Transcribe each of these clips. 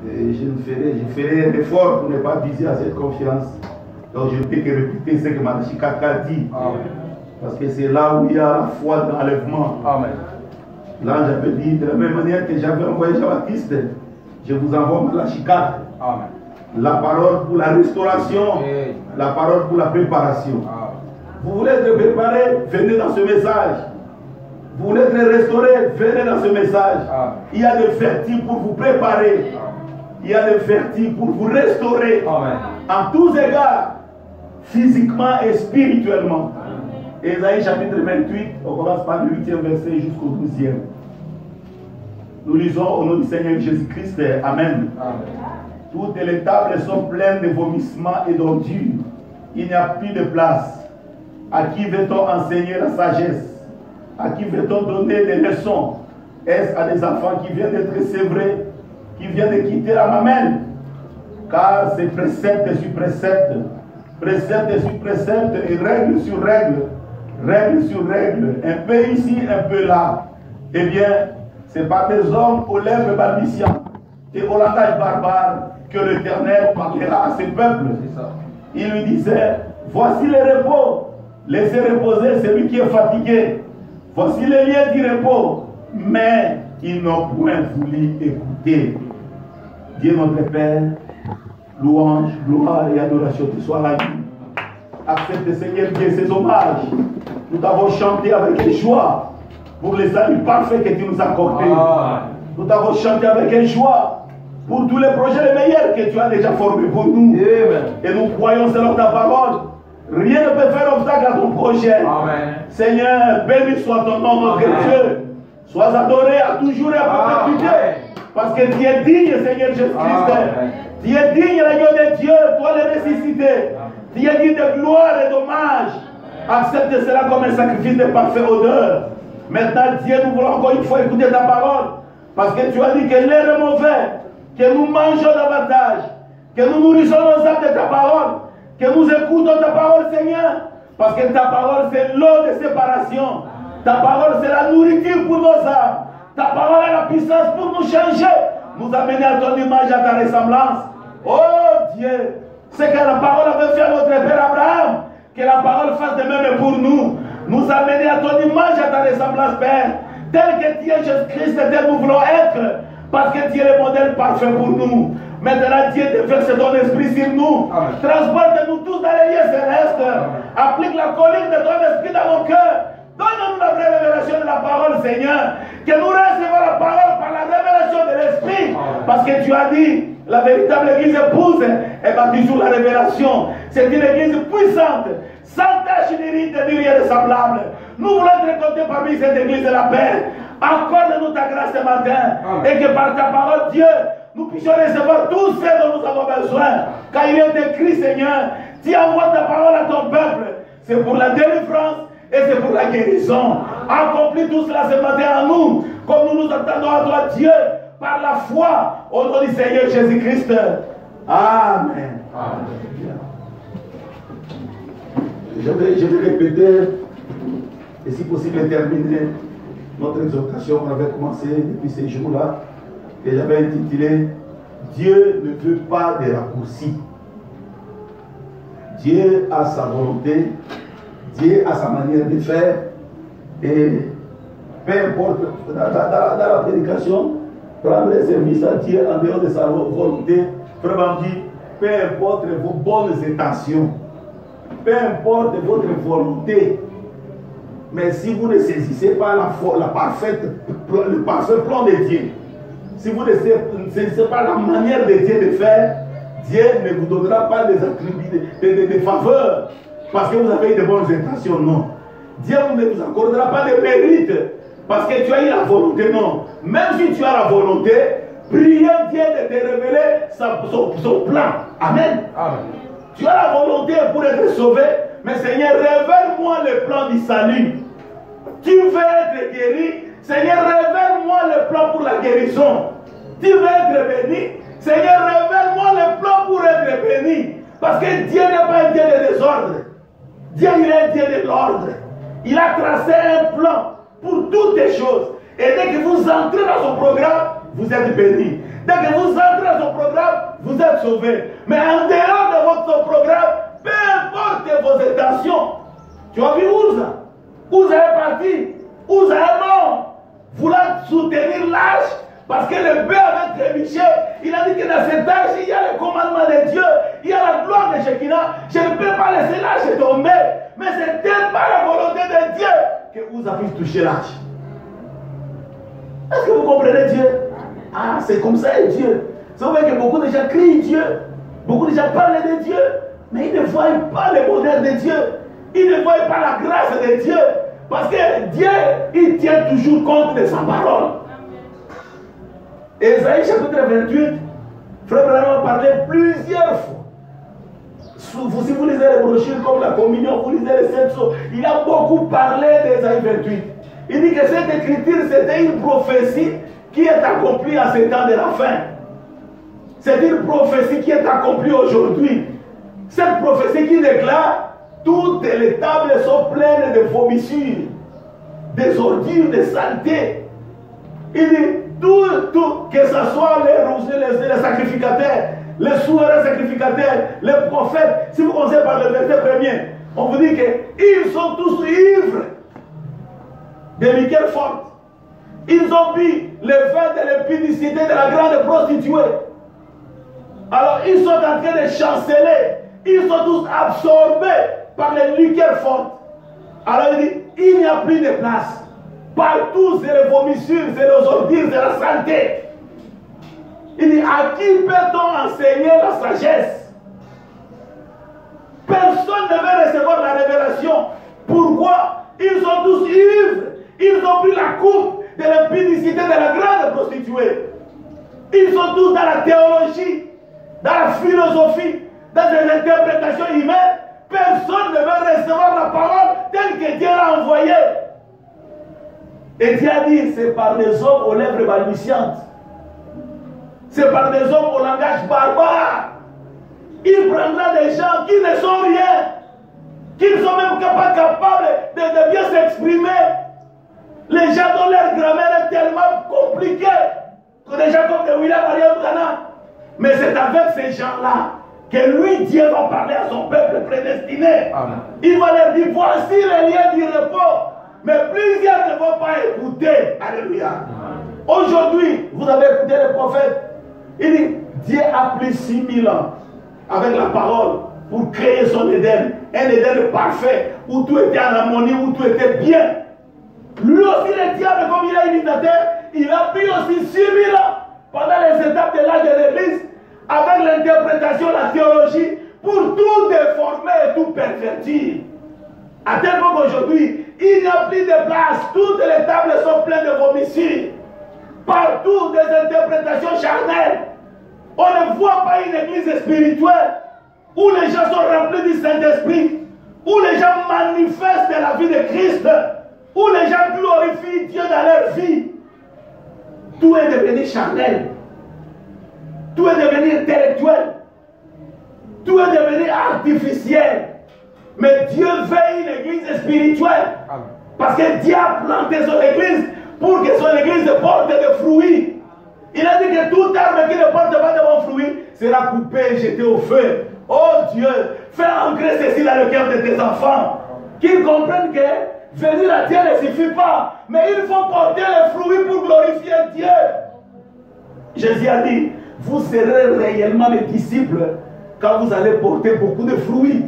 Et je ferai un effort pour ne pas viser à cette confiance. Donc je ne peux que répéter ce que Mme Chikaka a dit. Amen. Parce que c'est là où il y a la foi dans l'enlèvement. L'ange avait dit, de la même manière que j'avais envoyé Jean-Baptiste, je vous envoie Malachi 4. Amen. La parole pour la restauration, Amen. La parole pour la préparation. Amen. Vous voulez être préparé, venez dans ce message. Vous voulez être restauré, venez dans ce message. Amen. Il y a des vertus pour vous préparer. Amen. Il y a des vertus pour vous restaurer. Amen. En tous égards, physiquement et spirituellement. Ésaïe chapitre 28, on commence par le 8e verset jusqu'au 12e. Nous lisons au nom du Seigneur Jésus-Christ. Amen. Amen. Toutes les tables sont pleines de vomissements et d'ordures. Il n'y a plus de place. À qui veut-on enseigner la sagesse? À qui veut-on donner des leçons? Est-ce à des enfants qui viennent d'être sévrés, qui viennent de quitter la mamelle? Car c'est précepte sur précepte, précepte sur précepte et règle sur règle, règle sur règle, un peu ici, un peu là. Eh bien, c'est par des hommes aux lèvres balbutiantes et au langage barbare que l'Éternel parlera à ses peuples. Il lui disait, voici le repos, laissez reposer celui qui est fatigué. Voici les liens du repos, mais ils n'ont point voulu écouter. Dieu notre Père, louange, gloire et adoration te soient la vie. Accepte, Seigneur Dieu, ces hommages. Nous t'avons chanté avec joie pour les saluts parfaits que tu nous as accordés. Nous t'avons chanté avec joie pour tous les projets les meilleurs que tu as déjà formés pour nous. Amen. Et nous croyons selon ta parole. Rien ne peut faire obstacle à ton projet. Amen. Seigneur, béni soit ton nom, notre Dieu. Sois adoré à toujours et à perpétuité. Parce que tu es digne, Seigneur Jésus-Christ. Tu es digne, l'agneau de Dieu, toi le ressuscité. Tu es digne de gloire et d'hommage. Accepte cela comme un sacrifice de parfaite odeur. Maintenant, Dieu, nous voulons encore une fois écouter ta parole. Parce que tu as dit que l'air est mauvais, que nous mangeons davantage, que nous nourrissons nos âmes de ta parole, que nous écoutons ta parole, Seigneur. Parce que ta parole, c'est l'eau de séparation. Ta parole, c'est la nourriture pour nos âmes. Ta parole est la puissance pour nous changer, nous amener à ton image, à ta ressemblance. Oh Dieu, c'est que la parole avait fait à notre Père Abraham, que la parole fasse de même pour nous. Nous amener à ton image, à ta ressemblance, Père. Tel que tu es Jésus-Christ, tel nous voulons être. Parce que tu es le modèle parfait pour nous. Maintenant, Dieu déverse ton esprit sur nous. Transporte-nous tous dans les lieux célestes. Applique la colline de ton esprit dans nos cœurs. Donne-nous la vraie révélation de la parole, Seigneur. Que nous recevons la parole par la révélation de l'esprit. Parce que tu as dit, la véritable église épouse est bâtie sur la révélation. C'est une église puissante, sans tache ni ride, ni rien de semblable. Nous voulons être comptés parmi cette église de la paix. Accorde-nous ta grâce ce matin. Et que par ta parole, Dieu, nous puissions recevoir tout ce dont nous avons besoin. Car il est écrit, Seigneur, tu envoies ta parole à ton peuple. C'est pour la délivrance et c'est pour la guérison. Accomplis tout cela ce matin à nous, comme nous nous attendons à toi, Dieu, par la foi, au nom du Seigneur Jésus-Christ. Amen. Amen. Je vais répéter, et si possible terminer notre exhortation qu'on avait commencé depuis ces jours-là, et j'avais intitulé Dieu ne veut pas de raccourcis. Dieu a sa volonté, Dieu a sa manière de faire, et peu importe, dans la prédication, prendre le service à Dieu en dehors de sa volonté, vraiment dit, peu importe vos bonnes intentions, peu importe votre volonté, mais si vous ne saisissez pas le parfait plan de Dieu, si vous ne saisissez pas la manière de Dieu de faire, Dieu ne vous donnera pas des attributs, des faveurs, parce que vous avez eu de bonnes intentions, non. Dieu ne vous accordera pas de mérite, parce que tu as eu la volonté, non. Même si tu as la volonté, priez Dieu de te révéler son plan. Amen. Amen. Tu as la volonté pour être sauvé, mais Seigneur, révèle-moi le plan du salut. Tu veux être guéri, Seigneur, révèle-moi le plan pour la guérison. Tu veux être béni, Seigneur, révèle-moi le plan pour être béni. Parce que Dieu n'est pas un Dieu de désordre. Dieu, il est un Dieu de l'ordre. Il a tracé un plan pour toutes les choses. Et dès que vous entrez dans son programme, vous êtes béni. Dès que vous entrez dans son êtes sauvé. Mais en dehors de votre programme, peu importe vos intentions. Tu as vu Uza? Uza est parti. Uza est mort. Voulant soutenir l'âge. Parce que le père avait trébuché. Il a dit que dans cet âge, il y a le commandement de Dieu. Il y a la gloire de Shekinah. Je ne peux pas laisser l'âge tomber. Mais c'était pas la volonté de Dieu que Uza puisse toucher l'âge. Est-ce que vous comprenez Dieu? Ah, c'est comme ça et Dieu. C'est vrai que beaucoup de gens crient Dieu. Beaucoup de gens parlent de Dieu. Mais ils ne voient pas le bonheur de Dieu. Ils ne voient pas la grâce de Dieu. Parce que Dieu, il tient toujours compte de sa parole. Ésaïe chapitre 28, Frère Branham a parlé plusieurs fois. Si vous lisez les brochures comme la communion, vous lisez les 7 choses, il a beaucoup parlé d'Ésaïe 28. Il dit que cette écriture, c'était une prophétie qui est accomplie à ce temps de la fin. C'est une prophétie qui est accomplie aujourd'hui. Cette prophétie qui déclare: toutes les tables sont pleines de vomissures, des ordures, de saleté. Il dit: tout, que ce soit les sacrificateurs, les souverains sacrificateurs, les prophètes. Si vous commencez par le verset premier, on vous dit qu'ils sont tous ivres de liqueurs fortes. Ils ont bu le vin de l'impudicité de la grande prostituée. Alors ils sont en train de chanceler. Ils sont tous absorbés par les liqueurs fortes. Alors il dit: il n'y a plus de place. Partout c'est les vomissures, c'est les ordures, c'est la saleté. Il dit: à qui peut-on enseigner la sagesse? Personne ne veut recevoir la révélation. Pourquoi? Ils sont tous ivres. Ils ont pris la coupe de l'impudicité de la grande prostituée. Ils sont tous dans la théologie, dans la philosophie, dans les interprétations humaines. Personne ne veut recevoir la parole telle que Dieu l'a envoyée. Et Dieu a dit: c'est par des hommes aux lèvres balbutiantes. C'est par des hommes au langage barbare. Il prendra des gens qui ne sont rien, qui ne sont même pas capables de bien s'exprimer. Les gens dont leur grammaire est tellement compliquée que des gens comme William Mariam Branham. Mais c'est avec ces gens-là que lui, Dieu va parler à son peuple prédestiné. Amen. Il va leur dire: voici les liens du repos. Mais plusieurs ne vont pas écouter. Alléluia. Aujourd'hui, vous avez écouté le prophète. Il dit: Dieu a pris 6000 ans avec la parole pour créer son Éden. Un Éden parfait, où tout était en harmonie, où tout était bien. Lui aussi, le diable, comme il est imitateur, il a pris aussi 6000 ans pendant les étapes de l'âge de l'Église, avec l'interprétation, la théologie, pour tout déformer et tout pervertir. À tel point qu'aujourd'hui, il n'y a plus de place. Toutes les tables sont pleines de vomissures. Partout, des interprétations charnelles. On ne voit pas une église spirituelle où les gens sont remplis du Saint-Esprit, où les gens manifestent la vie de Christ, où les gens glorifient Dieu dans leur vie. Tout est devenu charnel. Tout est devenu intellectuel. Tout est devenu artificiel. Mais Dieu veut une église spirituelle. Parce que Dieu a planté son église pour que son église porte des fruits. Il a dit que tout arbre qui ne porte pas de bons fruits sera coupé et jeté au feu. Oh Dieu, fais ancrer ceci dans le cœur de tes enfants. Qu'ils comprennent que venir à Dieu ne suffit pas. Mais il faut porter les fruits pour glorifier Dieu. Jésus a dit: vous serez réellement mes disciples quand vous allez porter beaucoup de fruits.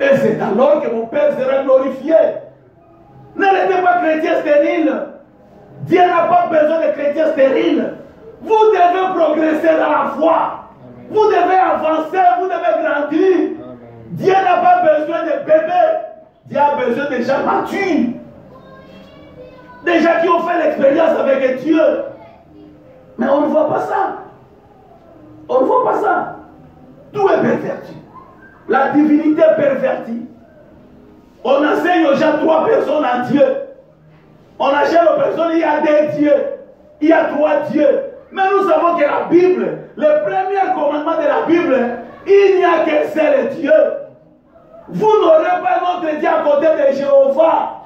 Et c'est alors que mon Père sera glorifié. Ne restez pas chrétiens stériles. Dieu n'a pas besoin de chrétiens stériles. Vous devez progresser dans la foi. Vous devez avancer, vous devez grandir. Dieu n'a pas besoin de bébés. Dieu a besoin de gens matures. Des gens qui ont fait l'expérience avec Dieu. Mais on ne voit pas ça. On ne voit pas ça. Tout est perverti. La divinité est pervertie. On enseigne aux gens 3 personnes en Dieu. On enseigne aux personnes: il y a des dieux. Il y a 3 dieux. Mais nous savons que la Bible, le premier commandement de la Bible, il n'y a qu'un seul Dieu. Vous n'aurez pas notre Dieu à côté de Jéhovah.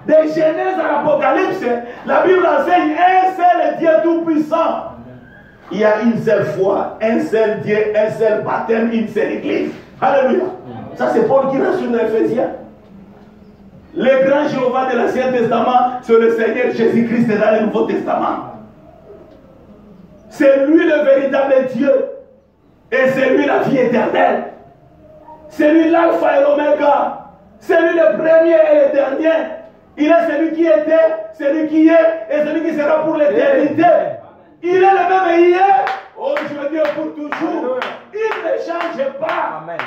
De Genèse à l'Apocalypse, la Bible enseigne un seul Dieu tout-puissant. Il y a une seule foi, un seul Dieu, un seul baptême, une seule église. Alléluia. Ça c'est Paul qui rassure les Éphésiens. Le grand Jéhovah de l'Ancien Testament, c'est le Seigneur Jésus-Christ dans le Nouveau Testament. C'est lui le véritable Dieu. Et c'est lui la vie éternelle. C'est lui l'alpha et l'oméga. C'est lui le premier et le dernier. Il est celui qui était, celui qui est et celui qui sera pour l'éternité. Il est le même hier, aujourd'hui et pour toujours. Il ne change pas. Amen.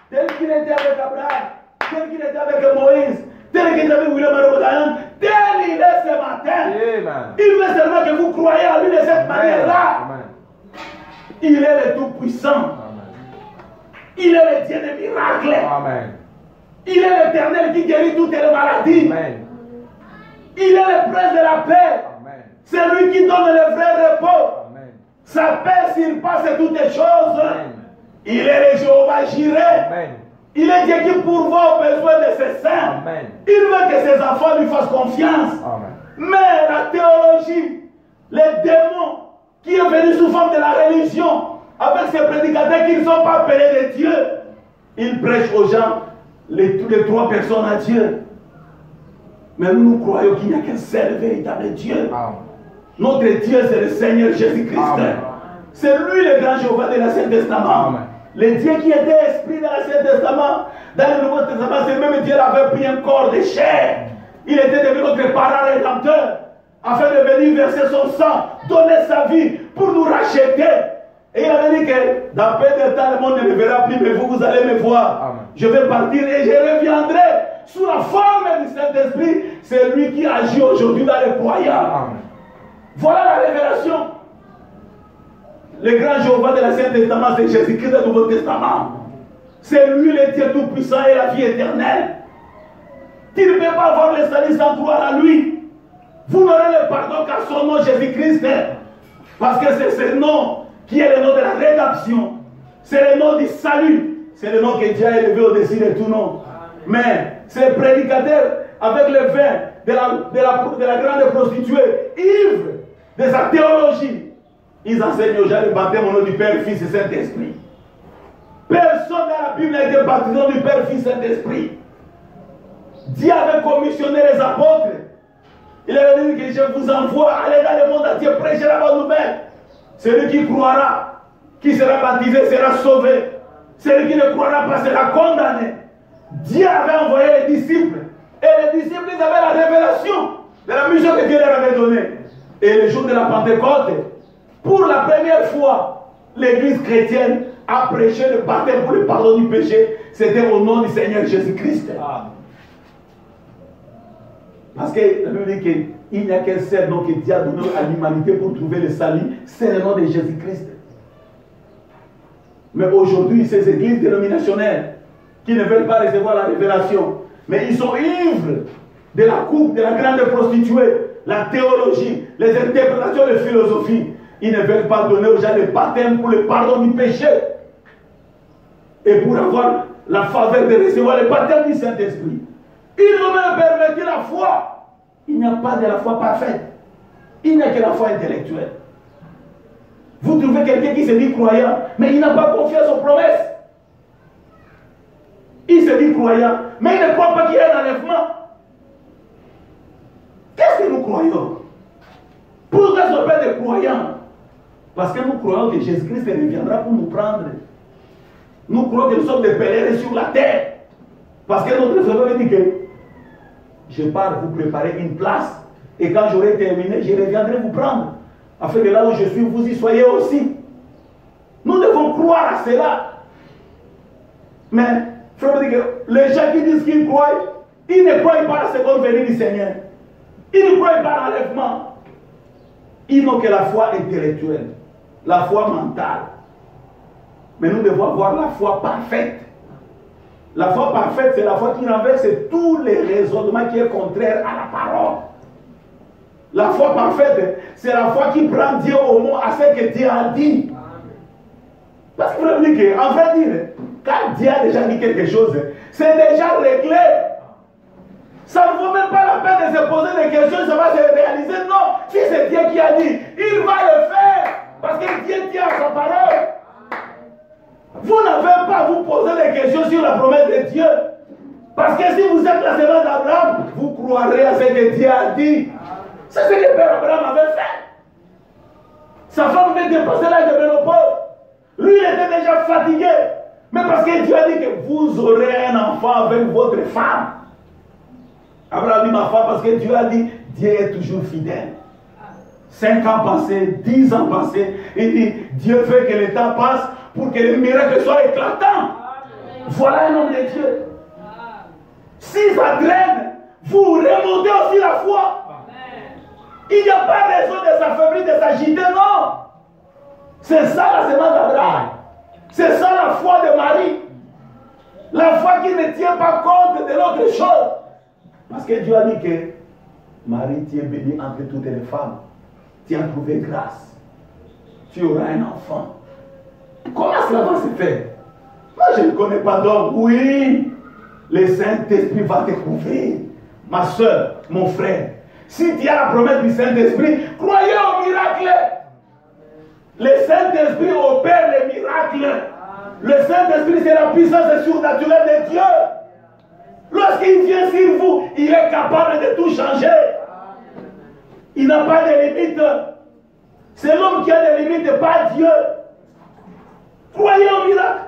Tel qu'il était avec Abraham, tel qu'il était avec Moïse, tel qu'il était avec William Arodayan, tel il est ce matin. Amen. Il veut seulement que vous croyez à lui de cette manière-là. Il est le Tout-Puissant. Il est le Dieu des miracles. Amen. Il est l'Éternel qui guérit toutes les maladies. Amen. Il est le prince de la paix. C'est lui qui donne le vrai repos. Amen. Sa paix surpasse toutes les choses. Amen. Il est le Jéhovah Jireh. Il est Dieu qui pourvoit aux besoins de ses saints. Amen. Il veut que ses enfants lui fassent confiance. Amen. Mais la théologie, les démons qui est venu sous forme de la religion, avec ces prédicateurs qui ne sont pas appelés de Dieu, ils prêchent aux gens les trois personnes à Dieu. Mais nous croyons qu'il n'y a qu'un seul véritable Dieu. Amen. Notre Dieu, c'est le Seigneur Jésus-Christ. C'est lui le grand Jéhovah de l'Ancien Testament. Amen. Le Dieu qui était esprit dans l'Ancien Testament, dans le Nouveau Testament, c'est le même Dieu qui avait pris un corps de chair. Il était devenu notre parent rédempteur, afin de venir verser son sang, donner sa vie pour nous racheter. Et il avait dit que dans peu de temps, le monde ne me verra plus, mais vous allez me voir. Amen. Je vais partir et je reviendrai sous la forme du Saint-Esprit. C'est lui qui agit aujourd'hui dans les croyants. Amen. Voilà la révélation. Le grand Jéhovah de l'Ancien Testament, c'est Jésus-Christ du Nouveau Testament. C'est lui le Dieu Tout-Puissant et la vie éternelle. Tu ne peux pas avoir le salut sans croire à lui. Vous n'aurez le pardon qu'à son nom, Jésus-Christ. Parce que c'est ce nom qui est le nom de la rédemption. C'est le nom du salut. C'est le nom que Dieu a élevé au-dessus de tout nom. Mais ces prédicateurs, avec le vin de la grande prostituée, ivre de sa théologie, ils enseignent aux gens le baptême au nom du Père, Fils et Saint-Esprit. Personne dans la Bible n'a été baptisé au nom du Père, Fils et Saint-Esprit. Dieu avait commissionné les apôtres. Il avait dit que je vous envoie, allez dans le monde entier, prêcher la bonne nouvelle. Celui qui croira, qui sera baptisé, sera sauvé. Celui qui ne croira pas sera condamné. Dieu avait envoyé les disciples. Et les disciples, ils avaient la révélation de la mission que Dieu leur avait donnée. Et le jour de la Pentecôte, pour la première fois, l'église chrétienne a prêché le baptême pour le pardon du péché. C'était au nom du Seigneur Jésus-Christ. Parce que la Bible dit qu'il n'y a qu'un seul nom que Dieu a donné à l'humanité pour trouver le salut. C'est le nom de Jésus-Christ. Mais aujourd'hui, ces églises dénominationnelles qui ne veulent pas recevoir la révélation, mais ils sont ivres de la coupe, de la grande prostituée, la théologie, les interprétations de philosophie. Ils ne veulent pas donner aux gens le baptême pour le pardon du péché. Et pour avoir la faveur de recevoir le baptême du Saint-Esprit. Ils ont même permis la foi. Il n'y a pas de la foi parfaite. Il n'y a que la foi intellectuelle. Vous trouvez quelqu'un qui se dit croyant, mais il n'a pas confiance aux promesses. Il se dit croyant, mais il ne croit pas qu'il y ait un enlèvement. Qu'est-ce que nous croyons? Pourquoi on s'appelle des croyants? Parce que nous croyons que Jésus-Christ reviendra pour nous prendre. Nous croyons que nous sommes des pèlerins sur la terre. Parce que notre Seigneur dit que je pars vous préparer une place. Et quand j'aurai terminé, je reviendrai vous prendre. Afin que là où je suis, vous y soyez aussi. Nous devons croire à cela. Mais, frère, les gens qui disent qu'ils croient, ils ne croient pas à la seconde venue du Seigneur. Ils ne croient pas à l'enlèvement. Ils n'ont que la foi intellectuelle, la foi mentale. Mais nous devons avoir la foi parfaite. La foi parfaite, c'est la foi qui renverse tous les raisonnements qui sont contraires à la parole. La foi parfaite, c'est la foi qui prend Dieu au mot à ce que Dieu a dit. Parce que vous voulez dire qu'en vrai dire, quand Dieu a déjà dit quelque chose, c'est déjà réglé. Ça ne vaut même pas la peine de se poser des questions, ça va se réaliser. Non, si c'est Dieu qui a dit, il va le faire. Parce que Dieu tient à sa parole. Vous n'avez pas à vous poser des questions sur la promesse de Dieu. Parce que si vous êtes la semence d'Abraham, vous croirez à ce que Dieu a dit. C'est ce que Père Abraham avait fait. Sa femme avait dépassé l'âge de ménopause. Lui, il était déjà fatigué. Mais parce que Dieu a dit que vous aurez un enfant avec votre femme. Abraham dit ma femme parce que Dieu a dit, Dieu est toujours fidèle. 5 ans passés, 10 ans passés, il dit, Dieu fait que le temps passe pour que le miracle soit éclatant. Voilà un homme de Dieu. Si ça traîne, vous remontez aussi la foi. Il n'y a pas raison de s'affaiblir, de s'agiter, non. C'est ça la semence d'Abraham. C'est ça la foi de Marie. La foi qui ne tient pas compte de l'autre chose. Parce que Dieu a dit que Marie, tu es bénie entre toutes les femmes. Tu as trouvé grâce. Tu auras un enfant. Comment cela va se faire? Moi, je ne connais pas d'homme. Oui, le Saint-Esprit va te couvrir. Ma soeur, mon frère, si tu as la promesse du Saint-Esprit, croyez au miracle. Le Saint-Esprit opère les miracles. Le Saint-Esprit, c'est la puissance surnaturelle de Dieu. Lorsqu'il vient sur vous, il est capable de tout changer. Il n'a pas de limite. C'est l'homme qui a des limites, pas Dieu. Croyez au miracle.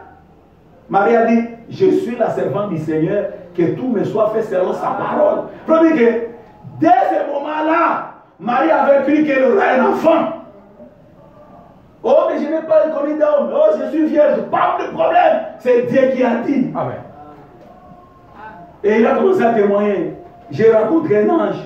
Marie a dit, je suis la servante du Seigneur, que tout me soit fait selon sa parole. Vous dire que dès ce moment-là, Marie avait cru qu'elle aurait un enfant. Oh, mais je n'ai pas connu d'homme. Oh, je suis vierge. Pas de problème. C'est Dieu qui a dit. Amen. Et il a commencé à témoigner. J'ai rencontré un ange.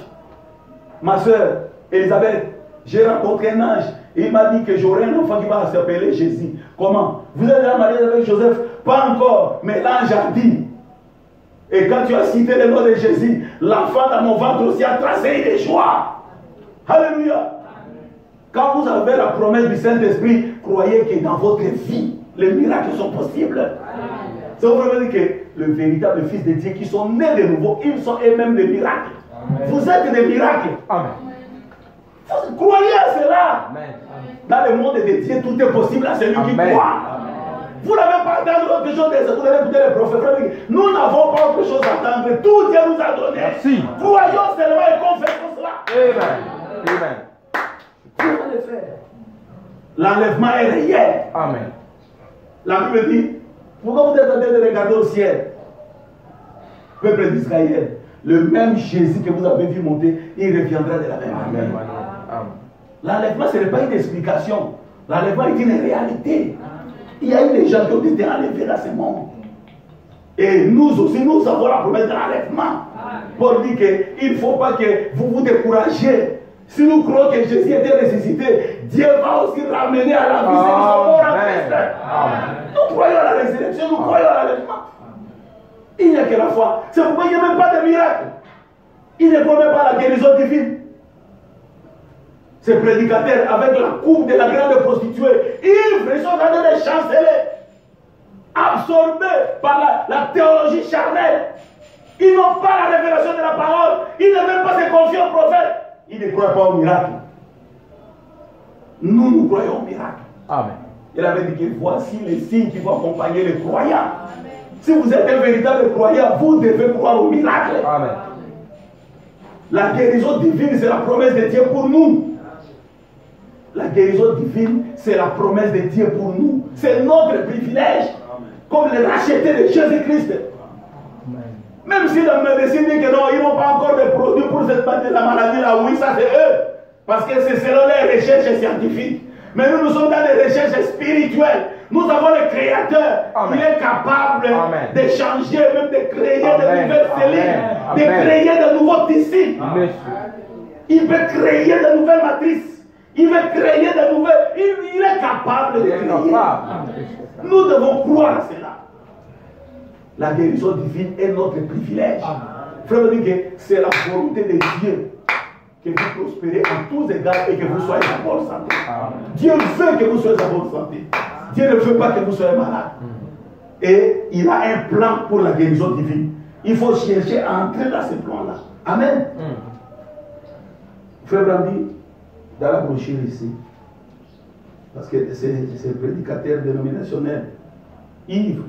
Ma soeur, Elisabeth, j'ai rencontré un ange. Et il m'a dit que j'aurai un enfant qui va s'appeler Jésus. Comment? Vous êtes déjà marié avec Joseph? Pas encore. Mais l'ange a dit. Et quand tu as cité le nom de Jésus, l'enfant dans mon ventre aussi a tracé des joies. Alléluia. Quand vous avez la promesse du Saint-Esprit, croyez que dans votre vie, les miracles sont possibles. C'est vraiment dire que le véritable Fils de Dieu qui sont nés de nouveau, ils sont eux-mêmes des miracles. Amen. Vous êtes des miracles. Amen. Croyez à cela. Amen. Dans le monde de Dieu, tout est possible à celui qui croit. Amen. Vous n'avez pas attendu autre chose, vous allez écouter les prophètes. Nous n'avons pas autre chose à attendre. Tout Dieu nous a donné. Merci. Croyons seulement et confessons cela. Amen. Amen. L'enlèvement est réel. Amen. La Bible dit, pourquoi vous êtes en train de regarder au ciel? Peuple d'Israël, le même Jésus que vous avez vu monter, il reviendra de la même manière. L'enlèvement, ce n'est pas une explication. L'enlèvement est une réalité. Il y a eu des gens qui ont été enlevés dans ce monde. Et nous aussi, nous avons la promesse de l'enlèvement. Pour dire qu'il ne faut pas que vous vous découragez. Si nous croyons que Jésus était ressuscité, Dieu va aussi ramener à la vie ceux qui sont morts en Christ. Nous croyons à la résurrection, nous croyons à l'enlèvement. Il n'y a que la foi. C'est pourquoi il n'y a même pas de miracle. Il ne promet pas la guérison divine. Ces prédicateurs, avec la coupe de la grande prostituée, ils sont en train de chanceler, absorbés par la théologie charnelle. Ils n'ont pas la révélation de la parole. Ils ne veulent pas se confier au prophète. Ils ne croient pas au miracle. Nous croyons au miracle. Amen. Il avait dit que voici les signes qui vont accompagner les croyants. Amen. Si vous êtes un véritable croyant, vous devez croire au miracle. Amen. La guérison divine, c'est la promesse de Dieu pour nous. La guérison divine, c'est la promesse de Dieu pour nous. C'est notre privilège. Amen. Comme les rachetés de Jésus-Christ. Même si la médecine dit que non, ils n'ont pas encore de produits pour cette la maladie-là, oui, ça c'est eux. Parce que c'est selon les recherches scientifiques. Mais nous sommes dans des recherches spirituelles. Nous avons le Créateur. Amen. Il est capable de changer, même de créer de nouvelles cellules, de créer de nouveaux tissus. Amen. Il peut créer de nouvelles matrices. Il veut créer de nouvelles. Il est capable de créer. Nous devons croire à cela. La guérison divine est notre privilège. Frère, me dit que c'est la volonté de Dieu que vous prospérez en tous égards et que vous soyez en bonne santé. Amen. Dieu veut que vous soyez en bonne santé. Dieu ne veut pas que vous soyez malade. Et il a un plan pour la guérison divine. Il faut chercher à entrer dans ce plan-là. Amen. Frère Brandi, dans la brochure ici, Parce que ces prédicateurs dénominationnels, ivres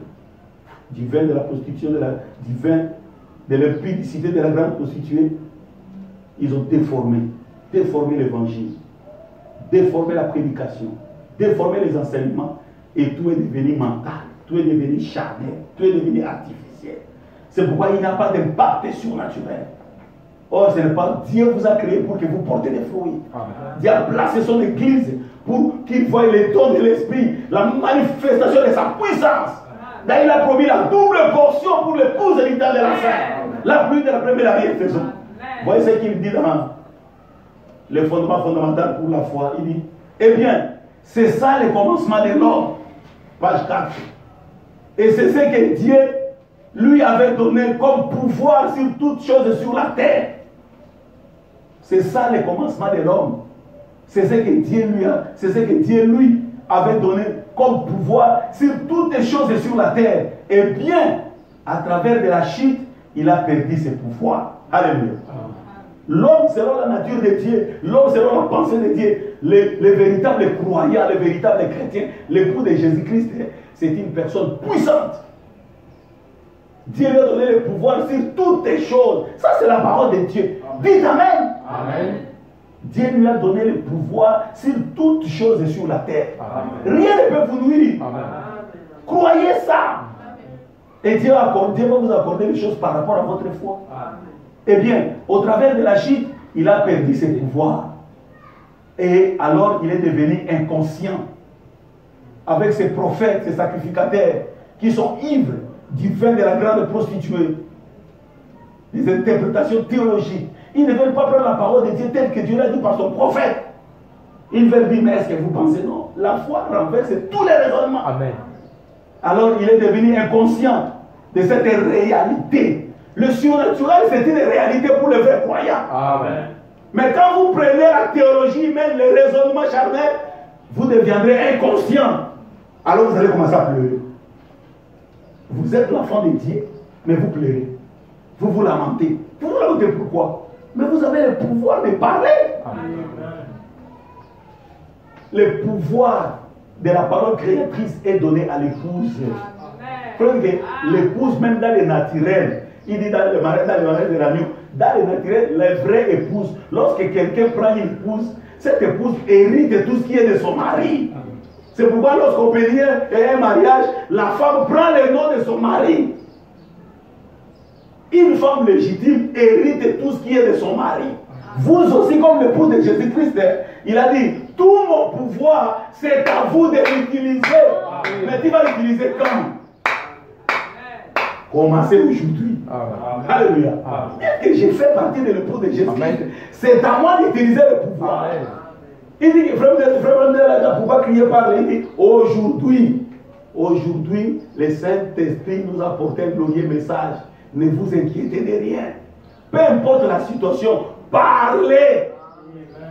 du vin de la prostitution, du vin de l'impudicité de la grande prostituée, ils ont déformé l'évangile, déformé la prédication, déformé les enseignements, et tout est devenu mental, tout est devenu charnel, tout est devenu artificiel. C'est pourquoi il n'y a pas d'impact surnaturel. Or, ce n'est pas Dieu vous a créé pour que vous portez des fruits. Amen. Dieu a placé son église pour qu'il voie les dons de l'esprit, la manifestation de sa puissance. D'ailleurs, il a promis la double portion pour l'épouse héritante de la fin. La pluie de la première la bienfaisance. Vous voyez ce qu'il dit dans le fondement fondamental pour la foi. Il dit, eh bien, c'est ça le commencement de l'homme. Page 4. Et c'est ce que Dieu lui avait donné comme pouvoir sur toutes choses sur la terre. C'est ça le commencement de l'homme. C'est ce que Dieu lui avait donné comme pouvoir sur toutes les choses sur la terre. Et bien, à travers de la chute, il a perdu ses pouvoirs. Alléluia. L'homme selon la nature de Dieu, l'homme selon la pensée de Dieu, les véritables croyants, les véritables chrétiens, l'époux de Jésus-Christ, c'est une personne puissante. Dieu lui a donné le pouvoir sur toutes les choses. Ça, c'est la parole de Dieu. Dites Amen. Amen. Dieu lui a donné le pouvoir sur toutes choses sur la terre. Amen. Rien ne peut vous nuire. Amen. Croyez ça. Et Dieu va vous accorder les choses par rapport à votre foi. Amen. Eh bien, au travers de la chute, il a perdu ses pouvoirs. Et alors, il est devenu inconscient. Avec ses prophètes, ses sacrificateurs, qui sont ivres du vin de la grande prostituée. Des interprétations théologiques. Ils ne veulent pas prendre la parole de Dieu telle que Dieu l'a dit par son prophète. Ils veulent dire, mais est-ce que vous pensez? Non. La foi renverse tous les raisonnements. Amen. Alors, il est devenu inconscient de cette réalité. Le surnaturel, c'est une réalité pour les vrais croyants. Amen. Mais quand vous prenez la théologie humaine, le raisonnement charnel, vous deviendrez inconscient. Alors vous allez commencer à pleurer. Vous êtes l'enfant de Dieu, mais vous pleurez. Vous vous lamentez. Vous vous lamentez pourquoi? Mais vous avez le pouvoir de parler. Amen. Le pouvoir de la parole créatrice est donné à l'épouse. L'épouse, même dans le naturel, il dit dans le mariage de l'agneau, dans le naturel, la vraie épouse, lorsque quelqu'un prend une épouse, cette épouse hérite de tout ce qui est de son mari. C'est pourquoi lorsqu'on peut dire un mariage, la femme prend le nom de son mari. Une femme légitime hérite de tout ce qui est de son mari. Vous aussi, comme l'époux de Jésus-Christ, il a dit, tout mon pouvoir, c'est à vous de l'utiliser. Mais tu vas l'utiliser quand? Commencez aujourd'hui. Alléluia. Bien que j'ai fait partie de l'époux de Jésus-Christ, c'est à moi d'utiliser le pouvoir. Amen. Il dit que frère, pourquoi crier par là? Il dit, aujourd'hui, le Saint-Esprit nous a apporté un glorieux message. Ne vous inquiétez de rien. Peu importe la situation, parlez.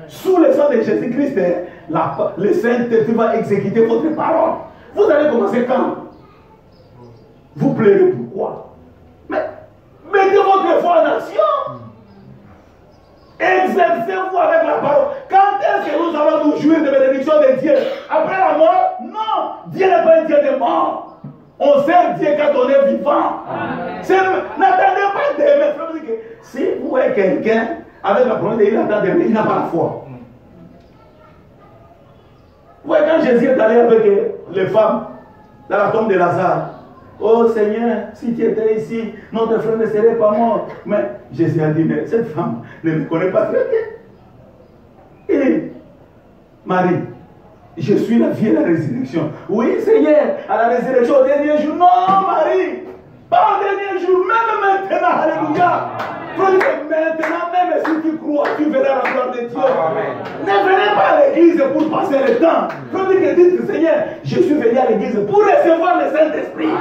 Sous le sang de Jésus-Christ, le Saint-Esprit va exécuter votre parole. Vous allez commencer quand? Vous pleurez pourquoi? Mais mettez votre foi en action. Exercez-vous avec la parole. Quand est-ce que nous allons nous jouir de bénédiction de Dieu? Après la mort? Non. Dieu n'est pas un Dieu de mort. On sert Dieu quand on est vivant. N'attendez pas demain. Si vous voyez quelqu'un avec la promesse de Dieu, il n'a pas la foi. Vous voyez quand Jésus est allé avec les femmes dans la tombe de Lazare. Oh Seigneur, si tu étais ici, notre frère ne serait pas mort. Mais Jésus a dit, mais cette femme ne me connaît pas très bien. Il dit, Marie, je suis la vie et la résurrection. Oui Seigneur, à la résurrection au dernier jour. Non Marie, pas au dernier jour, même maintenant. Alléluia. Maintenant même si tu crois, tu verras la gloire de Dieu. Amen. Ne venez pas à l'église pour passer le temps. Faut dire que dites, Seigneur, je suis venu à l'église pour recevoir le Saint-Esprit.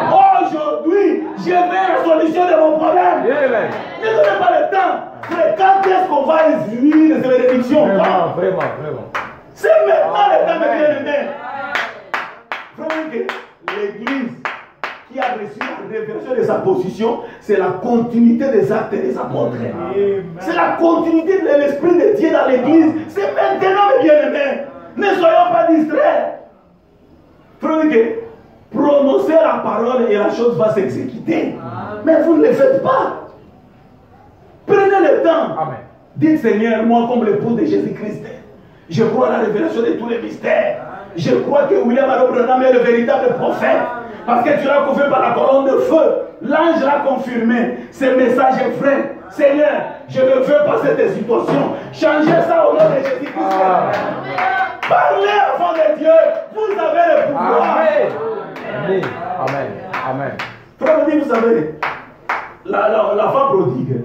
Aujourd'hui, je veux la solution de mon problème. Ne donnez pas le temps. Mais quand est-ce qu'on va jouir de ces bénédictions? Vraiment. C'est maintenant le temps de bien-aimé. Vraiment que l'église qui a reçu la révélation de sa position, c'est la continuité des actes des apôtres. C'est la continuité de l'Esprit de Dieu dans l'église. C'est maintenant, mes bien-aimés. Ne soyons pas distraits. Frère, que prononcer la parole et la chose va s'exécuter. Mais vous ne le faites pas. Prenez le temps. Amen. Dites, Seigneur, moi comme l'époux de Jésus-Christ, je crois à la révélation de tous les mystères. Je crois que William Branham est le véritable prophète. Parce que tu l'as confirmé par la colonne de feu. L'ange l'a confirmé. Ce message est vrai. Seigneur, je ne veux pas cette situation. Changez ça au nom de Jésus-Christ. Parlez avant de Dieu. Vous avez le pouvoir. Amen. Amen. Amen. Frère me dit, vous savez, la femme prodigue,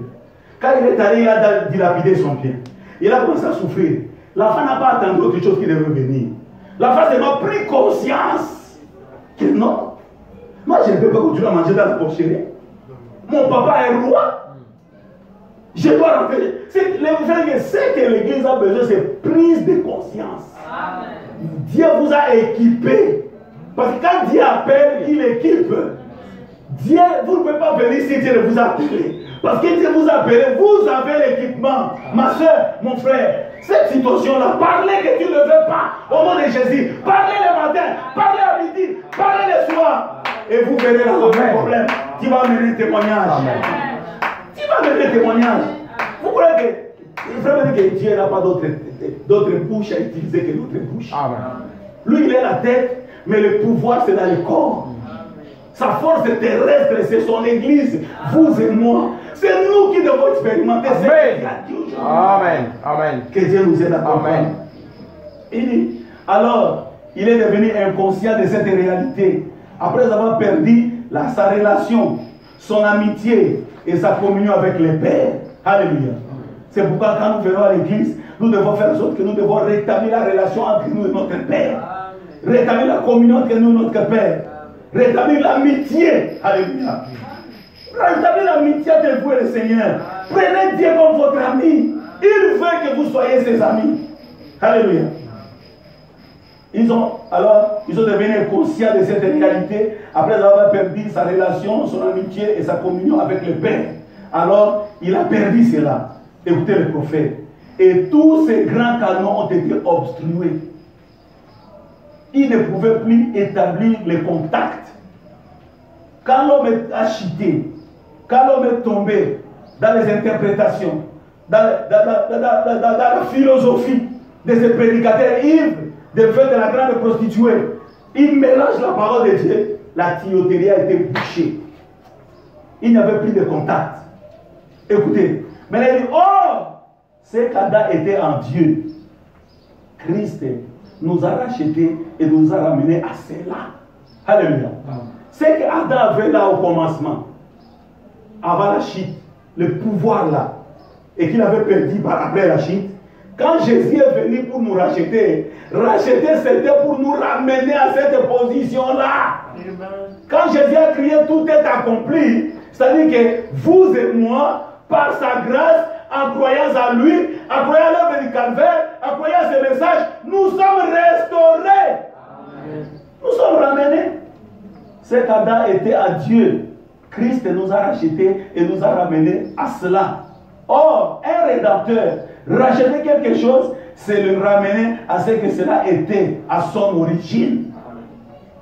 quand il est allé, il a dilapidé son bien. Il a commencé à souffrir. La femme n'a pas attendu autre chose qui devait venir. La femme s'est pris conscience que non. Moi, je ne peux pas continuer à manger dans la porcherie. Mon papa est roi. Je dois rentrer. Ce que l'église a besoin, c'est prise de conscience. Dieu vous a équipé. Parce que quand Dieu appelle, il équipe. Dieu, vous ne pouvez pas venir si Dieu ne vous a appelé. Parce que Dieu vous a appelé, vous avez l'équipement. Ma soeur, mon frère, cette situation-là, parlez que tu ne le veux pas. Au nom de Jésus, parlez le matin, parlez à midi, parlez le soir. Et vous verrez là le problème. Tu vas mener le témoignage. Tu vas mener le témoignage. Vous croyez que Dieu n'a pas d'autres bouches à utiliser que notre bouche. Amen. Lui, il est la tête, mais le pouvoir, c'est dans le corps. Sa force terrestre, c'est son église, vous et moi. C'est nous qui devons expérimenter ce qu'il a dit aujourd'hui. Amen. Amen. Que Dieu nous aide à comprendre. Amen. Il dit, alors, il est devenu inconscient de cette réalité. Après avoir perdu sa relation, son amitié et sa communion avec les pères. Alléluia. C'est pourquoi quand nous venons à l'église, nous devons faire en sorte que nous devons rétablir la relation entre nous et notre Père. Rétablir la communion entre nous et notre Père. Rétablir l'amitié. Alléluia. Rétablir l'amitié entre vous et le Seigneur. Prenez Dieu comme votre ami. Il veut que vous soyez ses amis. Alléluia. Ils ont devenu conscients de cette réalité après avoir perdu sa relation, son amitié et sa communion avec le Père. Alors, il a perdu cela. Écoutez le prophète. Et tous ces grands canons ont été obstrués. Il ne pouvait plus établir les contacts. Quand l'homme a chuté, quand l'homme est tombé dans les interprétations, dans la philosophie de ces prédicateurs ivres, des feux de la grande prostituée, il mélange la parole de Dieu, la tuyauterie a été bouchée. Il n'y avait plus de contact. Écoutez, mais il dit, oh, c'est qu'Adam était en Dieu. Christ nous a rachetés et nous a ramenés à cela. Alléluia. C'est qu'Adam avait là au commencement, avant la chute, le pouvoir là, et qu'il avait perdu après la chute. Quand Jésus est venu pour nous racheter, c'était pour nous ramener à cette position-là. Quand Jésus a crié tout est accompli, c'est-à-dire que vous et moi, par sa grâce, en croyant à lui, en croyant à l'œuvre du calvaire, en croyant à ce message, nous sommes restaurés. Amen. Nous sommes ramenés. C'est qu'Adam était à Dieu. Christ nous a rachetés et nous a ramenés à cela. Or, un rédempteur, racheter quelque chose, c'est le ramener à ce que cela était, à son origine.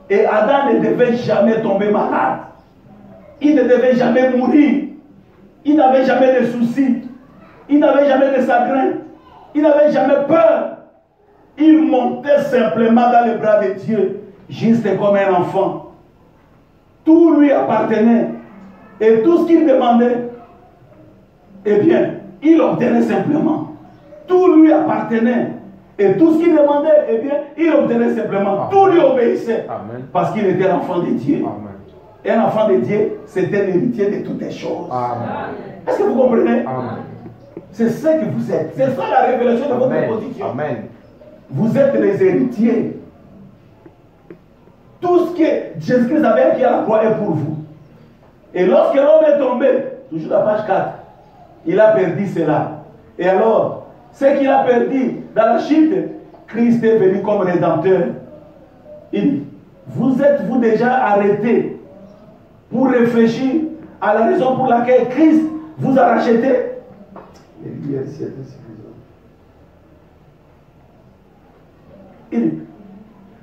Et Adam ne devait jamais tomber malade. Il ne devait jamais mourir. Il n'avait jamais de soucis. Il n'avait jamais de chagrin. Il n'avait jamais peur. Il montait simplement dans les bras de Dieu, juste comme un enfant. Tout lui appartenait. Et tout ce qu'il demandait, eh bien, il obtenait simplement. Tout lui appartenait. Et tout ce qu'il demandait, eh bien, il obtenait simplement. Amen. Tout lui obéissait. Amen. Parce qu'il était l'enfant de Dieu. Amen. Et un enfant de Dieu, c'était l'héritier de toutes les choses. Est-ce que vous comprenez? C'est ce que vous êtes. C'est ça la révélation de votre position. Amen. Vous êtes les héritiers. Tout ce que Jésus-Christ avait acquis à la croix est pour vous. Et lorsque l'homme est tombé, toujours la page 4, il a perdu cela. Et alors, ce qu'il a perdu dans la chute, Christ est venu comme rédempteur. Il dit, vous êtes-vous déjà arrêtés pour réfléchir à la raison pour laquelle Christ vous a racheté? Les lumières ici étaient suffisantes.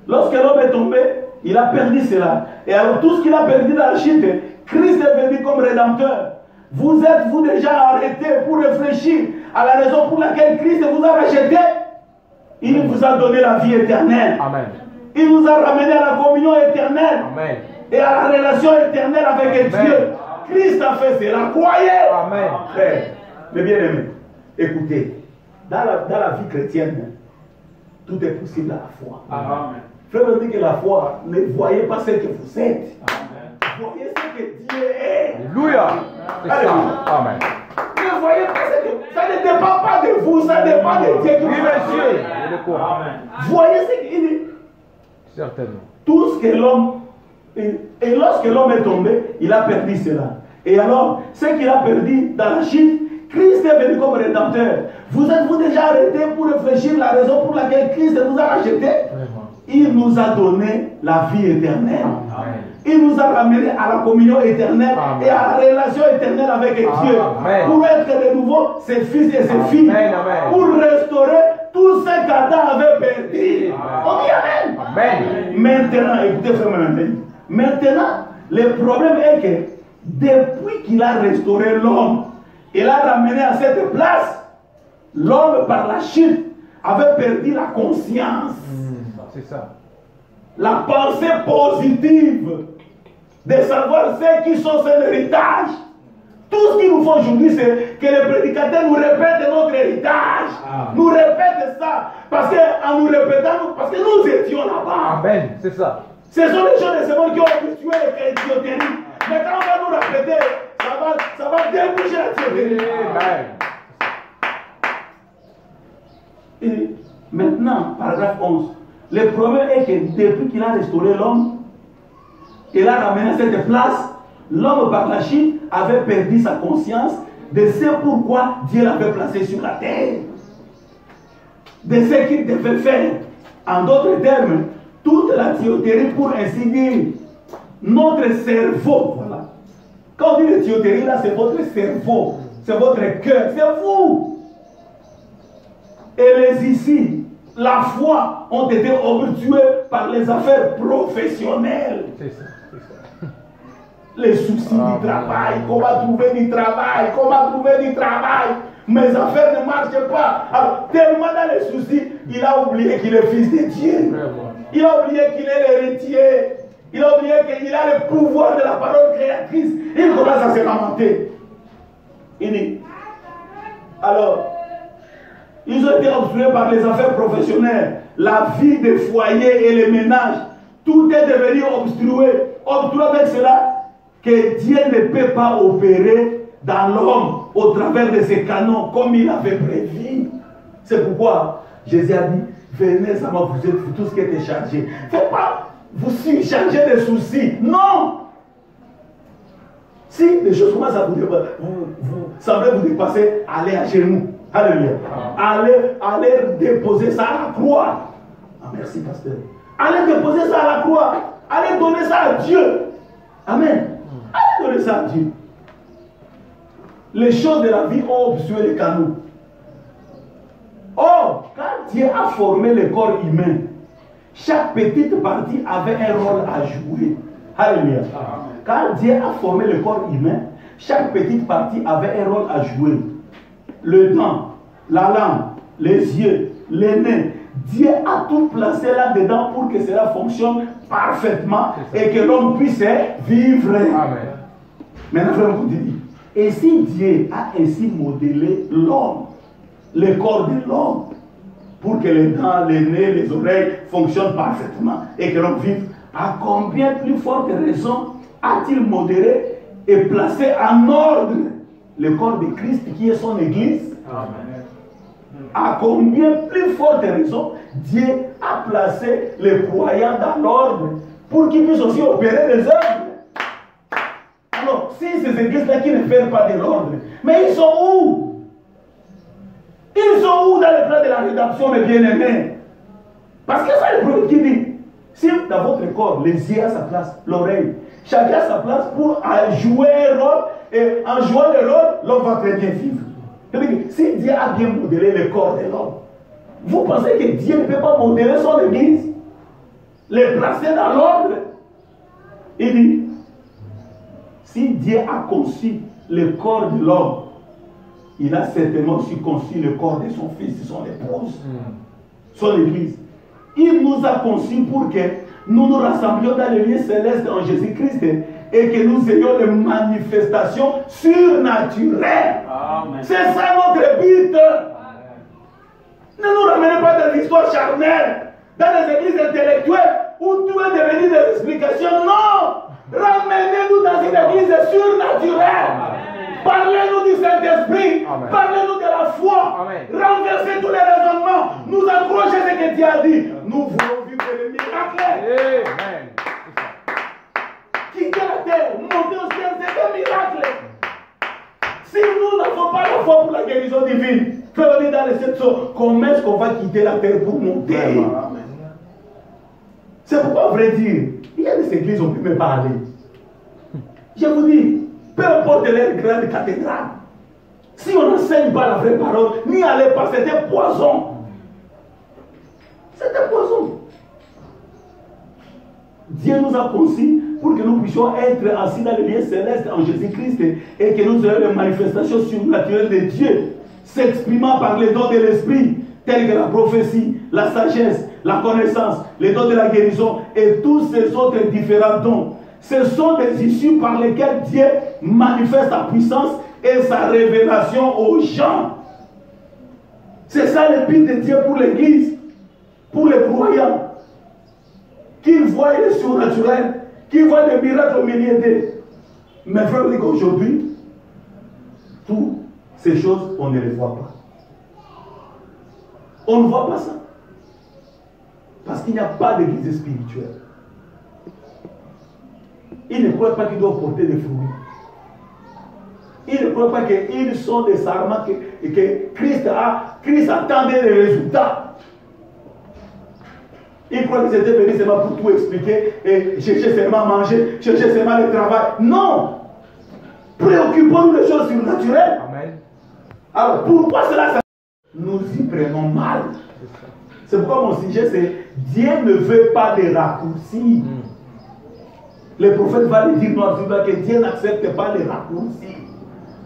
Lorsque l'homme est tombé, il a perdu cela. Et alors tout ce qu'il a perdu dans la chute, Christ est venu comme rédempteur. Vous êtes-vous déjà arrêté pour réfléchir à la raison pour laquelle Christ vous a racheté? Il vous a donné la vie éternelle. Amen. Il nous a ramené à la communion éternelle. Amen. Et à la relation éternelle avec Amen. Dieu. Christ a fait cela. Croyez. Amen. Frère, mes bien-aimés, écoutez, dans la vie chrétienne, tout est possible à la foi. Amen. Frère me dit que la foi, ne voyez pas ce que vous êtes. Voyez ce que Dieu est. Alléluia. C'est ça. Amen. Ne voyez pas ce que... Ça ne dépend pas de vous, ça dépend de Dieu qui vous Oui, monsieur. voyez ce qu'il dit. Certainement. Tout ce que l'homme... Et lorsque l'homme est tombé, il a perdu cela. Et alors, ce qu'il a perdu dans la chute, Christ est venu comme rédempteur. Vous êtes-vous déjà arrêté pour réfléchir la raison pour laquelle Christ vous a racheté? Il nous a donné la vie éternelle. Amen. Il nous a ramené à la communion éternelle. Amen. Et à la relation éternelle avec Dieu. Amen. Pour être de nouveau ses fils et ses filles. Amen. Pour restaurer tout ce qu'Adam avait perdu. On dit Amen. Amen. Maintenant, écoutez frère, maintenant, le problème est que depuis qu'il a restauré l'homme, il a ramené à cette place, l'homme par la chute avait perdu la conscience. C'est ça. La pensée positive de savoir ce qui sont son héritage. Tout ce qu'il nous faut aujourd'hui, c'est que les prédicateurs nous répètent notre héritage. Nous répètent ça. Parce qu'en nous répétant, parce que nous étions là-bas. Amen. C'est ça. Ce sont les gens de ce monde qui ont habitué les chrétientés. Mais quand on va nous répéter, ça va déboucher la théorie. Amen. Et maintenant, paragraphe 11. Le problème est que depuis qu'il a restauré l'homme, il a ramené à cette place, l'homme par la chute avait perdu sa conscience de ce pourquoi Dieu l'avait placé sur la terre. De ce qu'il devait faire. En d'autres termes, toute la thiotérie pour ainsi dire, notre cerveau, voilà. Quand on dit la thiotérie, là, c'est votre cerveau, c'est votre cœur, c'est vous. Et les ici, la foi ont été obtuées par les affaires professionnelles. C'est ça. C'est ça. Les soucis du travail, comment trouver du travail, comment trouver du travail. Mes affaires ne marchent pas. Alors, tellement dans les soucis, il a oublié qu'il est fils de Dieu. Il a oublié qu'il est l'héritier. Il a oublié qu'il a le pouvoir de la parole créatrice. Il commence à se lamenter. Il dit, alors, ils ont été obstrués par les affaires professionnelles, la vie des foyers et les ménages. Tout est devenu obstrué. Obstrué avec cela que Dieu ne peut pas opérer dans l'homme au travers de ses canons comme il avait prévu. C'est pourquoi Jésus a dit, venez à moi, vous êtes vous tous qui êtes chargés. Il ne faut pas vous surcharger de soucis. Non! Si les choses commencent à vous semblez vous dépasser, allez à genoux. Alléluia. Allez déposer ça à la croix. Ah, merci, pasteur. Allez déposer ça à la croix. Allez donner ça à Dieu. Amen. Allez donner ça à Dieu. Les choses de la vie ont obstrué les canaux. Or, quand Dieu a formé le corps humain, chaque petite partie avait un rôle à jouer. Alléluia. Quand Dieu a formé le corps humain, chaque petite partie avait un rôle à jouer. Le dent, la langue, les yeux, les nez. Dieu a tout placé là-dedans pour que cela fonctionne parfaitement et que l'homme puisse vivre. Amen. Maintenant, frère, vous dites, et si Dieu a ainsi modélé l'homme, le corps de l'homme, pour que les dents, les nez, les oreilles fonctionnent parfaitement et que l'homme vive, à combien plus forte raison a-t-il modéré et placé en ordre le corps de Christ qui est son Église? Amen. À combien plus forte raison Dieu a placé les croyants dans l'ordre pour qu'ils puissent aussi opérer les œuvres? Alors, si ces églises-là qui ne font pas de l'ordre, mais ils sont où? Ils sont où dans le plan de la rédemption, mes bien-aimés? Parce que c'est le prophète qui dit, si dans votre corps, les yeux à sa place, l'oreille, chacun à sa place pour jouer un rôle, et en jouant le rôle, l'homme va très bien vivre. Si Dieu a bien modélé le corps de l'homme, vous pensez que Dieu ne peut pas modéler son église? les placer dans l'ordre. Il dit, si Dieu a conçu le corps de l'homme, il a certainement aussi conçu le corps de son fils, de son épouse, son église. Il nous a conçus pour que nous nous rassemblions dans le lieu céleste en Jésus-Christ et que nous ayons des manifestations surnaturelles. C'est ça notre but. Ne nous ramenez pas dans l'histoire charnelle, dans les églises intellectuelles où tout est devenu des explications. Non! Ramenez-nous dans une église surnaturelle. Parlez-nous du Saint-Esprit. Parlez-nous de la foi. Renversez tous les raisonnements. Nous accrochez ce que Dieu a dit. Nous voulons vivre les miracles. Amen. Quitter la terre, monter au ciel, c'est un miracle. Si nous n'avons pas la foi pour la guérison divine, frère, dans les 7 sauts, comment est-ce qu'on va quitter la terre pour monter? C'est pourquoi, à vrai dire, il y a des églises où on ne peut même pas aller. Je vous dis, peu importe les grandes cathédrales, si on n'enseigne pas la vraie parole, n'y allez pas, c'est un poison. C'est un poison. Dieu nous a conçus pour que nous puissions être assis dans le lieu céleste en Jésus-Christ et que nous ayons les manifestations surnaturelles de Dieu, s'exprimant par les dons de l'Esprit, tels que la prophétie, la sagesse, la connaissance, les dons de la guérison et tous ces autres différents dons. Ce sont des issues par lesquelles Dieu manifeste sa puissance et sa révélation aux gens. C'est ça le but de Dieu pour l'Église, pour les croyants. Qu'ils voient le surnaturel, qu'ils voient des miracles au milieu d'eux. Mais frère, aujourd'hui, toutes ces choses, on ne les voit pas. On ne voit pas ça. Parce qu'il n'y a pas d'église spirituelle. Ils ne croient pas qu'ils doivent porter des fruits. Ils ne croient pas qu'ils sont des sarments et que Christ attendait les résultats. Ils croient qu'ils étaient venus seulement pour tout expliquer et chercher seulement à manger, chercher seulement le travail. Non! Préoccupons-nous des choses surnaturelles. Amen. Alors pourquoi cela? Nous y prenons mal. C'est pourquoi mon sujet c'est Dieu ne veut pas des raccourcis. Le prophète va lui dire noir sur blanc que Dieu n'accepte pas les raccourcis.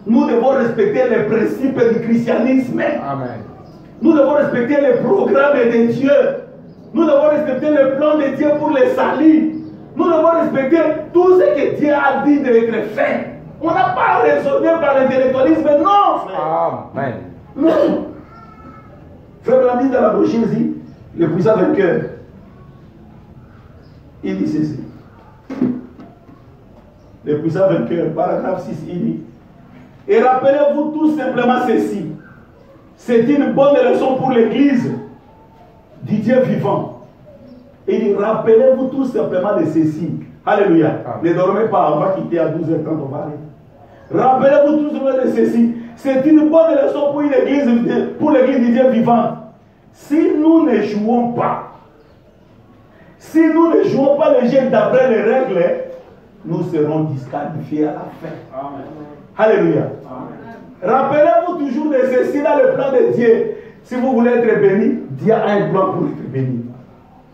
Nous devons respecter les principes du christianisme. Amen. Nous devons respecter les programmes de Dieu. Nous devons respecter le plan de Dieu pour les saluts. Nous devons respecter tout ce que Dieu a dit d'être fait. On n'a pas raisonné par l'intellectualisme, non, frère. Amen. Non. Frère Blandy dans la brochure dit, le puissant vainqueur, il dit ceci. Le puissant vainqueur, paragraphe 6, il dit, et rappelez-vous tout simplement ceci. C'est une bonne leçon pour l'Église du Dieu vivant. Il dit, rappelez-vous tout simplement de ceci. Alléluia. Ne dormez pas, on va quitter à 12h30, on va aller. Rappelez-vous tout simplement de ceci. C'est une bonne leçon pour l'Église du Dieu vivant. Si nous ne jouons pas, le jeu d'après les règles, nous serons disqualifiés à la fin. Amen. Alléluia. Rappelez-vous toujours de ceci dans le plan de Dieu. Si vous voulez être béni, Dieu a un plan pour être béni.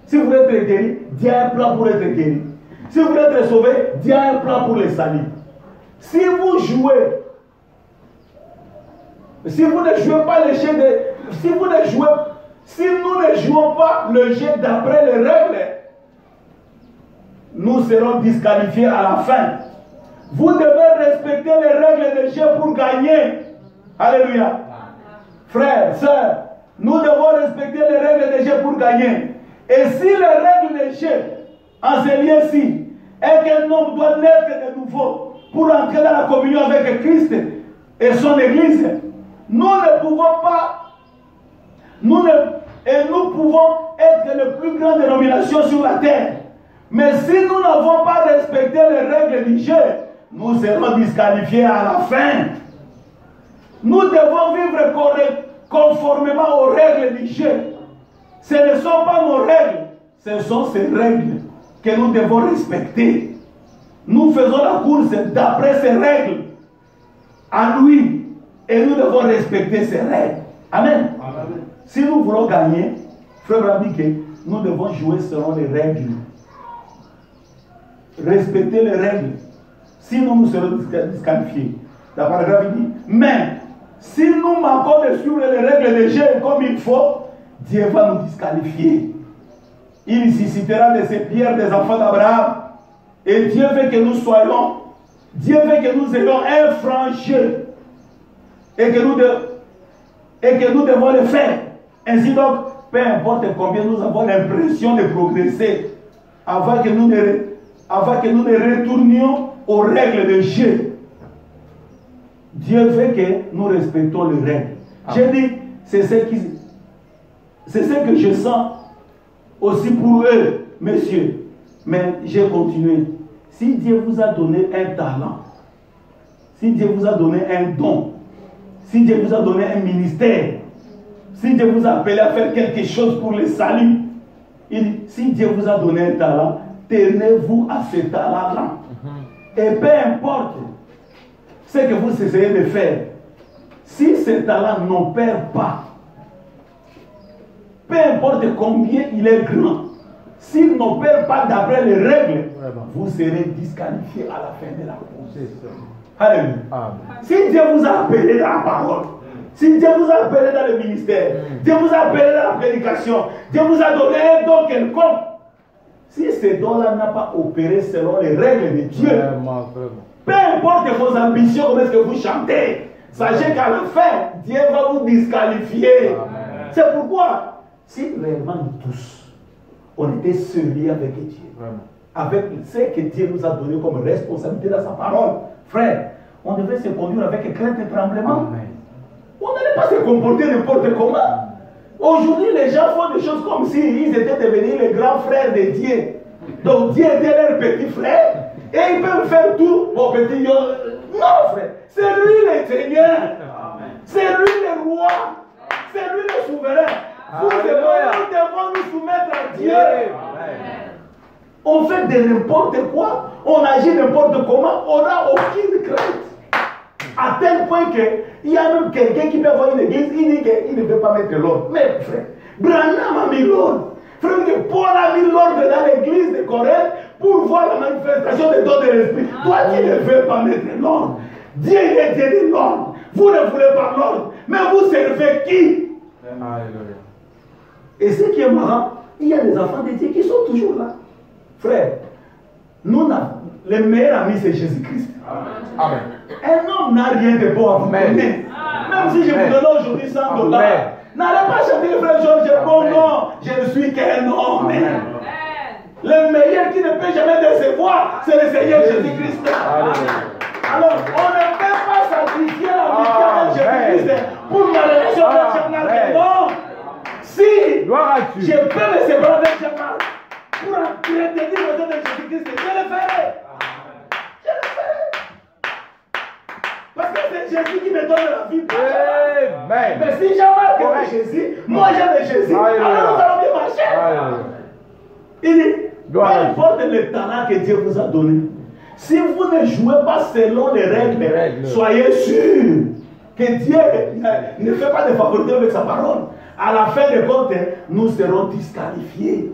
Si vous voulez être guéri, Dieu a un plan pour être guéri. Si vous voulez être sauvé, Dieu a un plan pour les saluts. Si vous jouez, si vous ne jouez pas le jeu de, si nous ne jouons pas le jeu d'après les règles, nous serons disqualifiés à la fin. Vous devez respecter les règles de jeu pour gagner. Alléluia. Frères, sœurs, nous devons respecter les règles de jeu pour gagner. Et si les règles de jeu en ce lieu-ci est qu'un homme doit naître de nouveau pour entrer dans la communion avec Christ et son Église, nous ne pouvons pas, nous pouvons être les plus grandes dénominations sur la terre. Mais si nous n'avons pas respecté les règles du jeu, nous serons disqualifiés à la fin. Nous devons vivre conformément aux règles du jeu. Ce ne sont pas nos règles, ce sont ces règles que nous devons respecter. Nous faisons la course d'après ces règles à lui et nous devons respecter ces règles. Amen. Amen. Si nous voulons gagner, frère Rabbi, nous devons jouer selon les règles. Respecter les règles. Sinon, nous serons disqualifiés. Le paragraphe dit, mais si nous manquons de suivre les règles de jeu comme il faut, Dieu va nous disqualifier. Il suscitera de ces pierres des enfants d'Abraham. Et Dieu veut que nous soyons, Dieu veut que nous ayons un franc jeu. Et que nous devons le faire. Ainsi donc, peu importe combien nous avons l'impression de progresser, avant que nous ne retournions aux règles de jeu. Dieu veut que nous respectons les règles. J'ai dit, c'est ce que je sens aussi pour eux, messieurs. Mais j'ai continué. Si Dieu vous a donné un talent, si Dieu vous a donné un don, si Dieu vous a donné un ministère, si Dieu vous a appelé à faire quelque chose pour le salut, si Dieu vous a donné un talent, tenez-vous à ce talent-là. Et peu importe ce que vous essayez de faire, si ce talent n'opère pas, peu importe combien il est grand, s'il n'opère pas d'après les règles, vous serez disqualifié à la fin de la course. Alléluia. Si Dieu vous a appelé dans la parole, si Dieu vous a appelé dans le ministère, Dieu vous a appelé dans la prédication, Dieu vous a donné un don quelconque, si ce don-là n'a pas opéré selon les règles de Dieu, peu importe vos ambitions, comment est-ce que vous chantez, sachez qu'à la fin, Dieu va vous disqualifier. C'est pourquoi, si réellement nous tous, on était seuls avec Dieu, avec ce que Dieu nous a donné comme responsabilité dans sa parole, frère, on devait se conduire avec crainte et tremblement. On n'allait pas se comporter n'importe comment. Aujourd'hui, les gens font des choses comme s'ils étaient devenus les grands frères de Dieu. Donc Dieu était leur petit frère et ils peuvent faire tout pour petit. Non, frère, c'est lui le Seigneur, c'est lui le roi, c'est lui le souverain. Nous devons nous soumettre à Dieu. On fait de n'importe quoi, on agit n'importe comment, on n'a aucune crainte. À tel point qu'il y a même quelqu'un qui peut voir une église, il dit qu'il ne veut pas mettre l'ordre. Mais frère, Branham a mis l'ordre. Frère, Paul a mis l'ordre dans l'église de Corinthe pour voir la manifestation des dons de l'esprit. Toi, tu ne veux pas mettre l'ordre. Dieu est Dieu de l'ordre. Vous ne voulez pas l'ordre. Mais vous servez qui? Alléluia. Et ce qui est marrant, il y a des enfants de Dieu qui sont toujours là. Frère, nous, le meilleur ami, c'est Jésus-Christ. Amen. Un homme n'a rien de bon à vous donner. Même si je vous donne aujourd'hui 100 $, n'allez pas chanter le frère Georges, bon non, je ne suis qu'un homme. Le meilleur qui ne peut jamais décevoir, c'est le Seigneur Jésus-Christ. Alors, on ne peut pas sacrifier la vie avec Jésus-Christ pour ma relation avec Jean-Marc. Non. Si je peux me séparer avec Jean-Marc pour entretenir le nom de Jésus-Christ, je le ferai. Je le ferai. Parce que c'est Jésus qui me donne la vie. Mais si Jean-Marc aime Jésus, moi j'aime Jésus, alors nous allons bien marcher. Il dit, peu importe le talent que Dieu vous a donné, si vous ne jouez pas selon les règles, soyez sûrs que Dieu ne fait pas de favoritisme avec sa parole. À la fin des comptes, nous serons disqualifiés.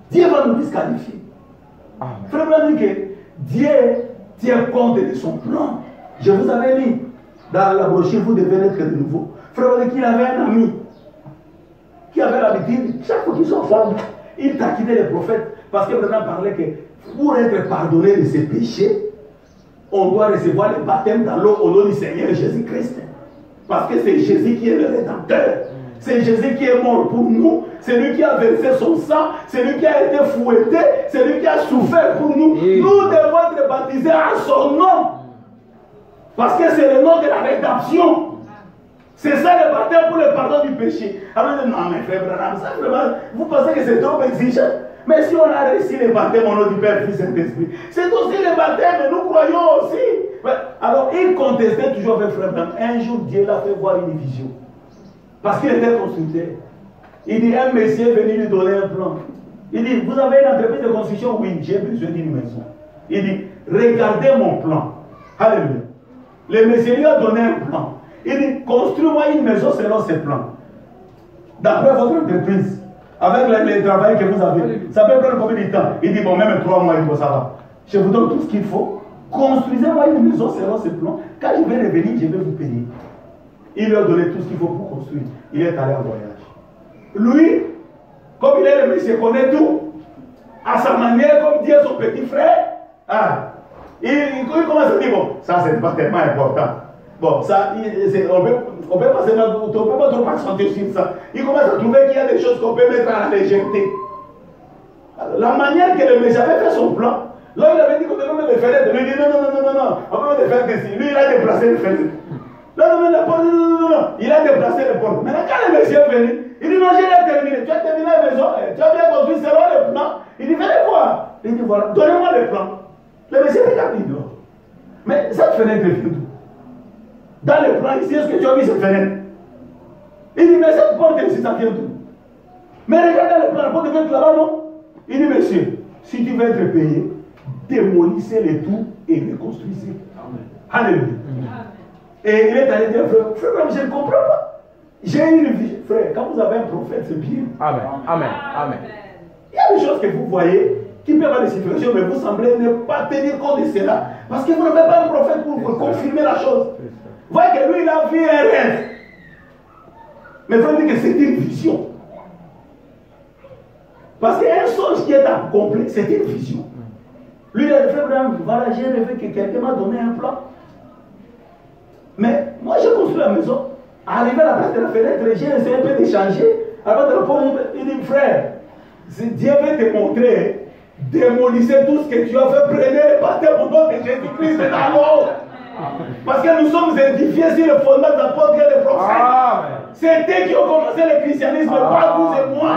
Dieu va nous disqualifier. Frère, vous dit que Dieu tient compte de son plan. Je vous avais dit, dans la brochure, vous devez naître de nouveau. Frère, vous dit qu'il avait un ami qui avait l'habitude, chaque fois qu'ils sont ensemble, il taquinait les prophètes. Parce que maintenant, parlait que pour être pardonné de ses péchés, on doit recevoir le baptême dans l'eau au nom du Seigneur Jésus-Christ. Parce que c'est Jésus qui est le Rédempteur. C'est Jésus qui est mort pour nous. C'est lui qui a versé son sang. C'est lui qui a été fouetté. C'est lui qui a souffert pour nous. Nous devons être baptisés à son nom. Parce que c'est le nom de la rédemption. C'est ça le baptême pour le pardon du péché. Alors, non, mais frère Branham, ça vraiment, vous pensez que c'est trop exigeant? Mais si on a réussi le baptême au nom du Père, Fils et Saint-Esprit, c'est aussi le baptême, et nous croyons aussi. Alors, il contestait toujours avec frère Branham. Un jour, Dieu l'a fait voir une vision. Parce qu'il était constructeur. Il dit, un monsieur est venu lui donner un plan. Il dit, vous avez une entreprise de construction? Oui, j'ai besoin d'une maison. Il dit, regardez mon plan. Alléluia. Le monsieur lui a donné un plan. Il dit, construis-moi une maison selon ce plan. D'après votre entreprise. Avec les travail que vous avez, ça peut prendre combien de temps? Il dit, bon, même 3 mois, il dit, bon, ça va. Je vous donne tout ce qu'il faut. Construisez-moi une maison selon ce plan. Quand je vais revenir, je vais vous payer. Il leur a donné tout ce qu'il faut pour construire. Il est allé en voyage. Lui, comme il est le monsieur, connaît tout. À sa manière, comme dit son petit frère, il commence à dire, bon, ça c'est pas tellement important. Bon, ça, on peut pas trop accentuer sur ça. Il commence à trouver qu'il y a des choses qu'on peut mettre à la légèreté. La manière que le monsieur avait fait son plan, là il avait dit qu'on devait mettre les fenêtres. Lui il dit non, on peut mettre les fenêtres ici. Lui il a déplacé les fenêtres. Là on met la porte, non, il a déplacé les portes. Maintenant quand le monsieur est venu, il dit non, j'ai terminé. Tu as terminé la maison, tu as bien construit selon le plan. Il dit venez voir. Il dit voilà, donnez-moi le plan. Le monsieur regarde, il dit non. Mais cette fenêtre vient d'où? Dans le plan ici, est-ce que tu as vu cette fenêtre? Il dit mais cette porte ici, ça vient d'où? Mais regarde dans le plan, la porte vient de là-bas, non? Il dit monsieur, si tu veux être payé, démolissez les tout et reconstruisez. Alléluia. Et il est allé dire, frère, je ne comprends pas. J'ai une vie. Frère, quand vous avez un prophète, c'est bien. Amen. Amen. Amen. Il y a des choses que vous voyez qui peuvent avoir des situations, mais vous semblez ne pas tenir compte de cela. Parce que vous n'avez pas un prophète pour confirmer la chose. Vous voyez que lui, il a vu un rêve. Mais il faut dire que c'est une vision. Parce qu'un songe qui est accompli, c'est une vision. Lui, il a fait, voilà, j'ai rêvé que quelqu'un m'a donné un plan. Mais moi, j'ai construit la maison. Arrivé à la place de la fenêtre, j'ai essayé un peu d'échanger. Avant de la porte, il dit, frère, si Dieu veut te montrer, démolissez tout ce que tu as fait, prenez et partez au nom de Jésus-Christ d'abord. Parce que nous sommes édifiés sur le fondement de l'apôtre et des prophètes. C'est eux qui ont commencé le christianisme, pas vous et moi.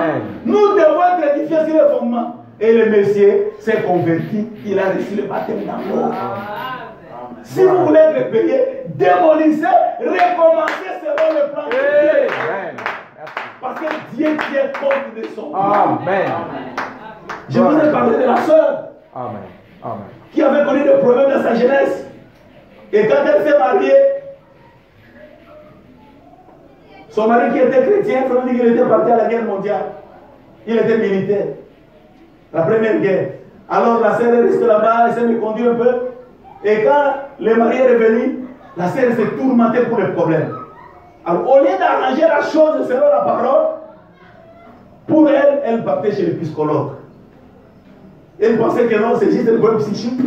Nous devons être édifiés sur le fondement. Et le Messie s'est converti, il a reçu le baptême d'amour. Si vous voulez être payé, démolissez, recommencez selon le plan de Dieu. Parce que Dieu tient compte de son plan. Amen. Je vous ai parlé de la sœur qui avait connu des problèmes dans sa jeunesse. Et quand elle s'est mariée, son mari qui était chrétien, il faut dire qu'il était parti à la guerre mondiale. Il était militaire. La première guerre. Alors la sœur est restée là-bas, elle s'est conduite un peu. Et quand le mari est revenu, la sœur s'est tourmentée pour les problèmes. Alors au lieu d'arranger la chose selon la parole, pour elle, elle partait chez le psychologue. Elle pensait que non, c'est juste un problème psychique.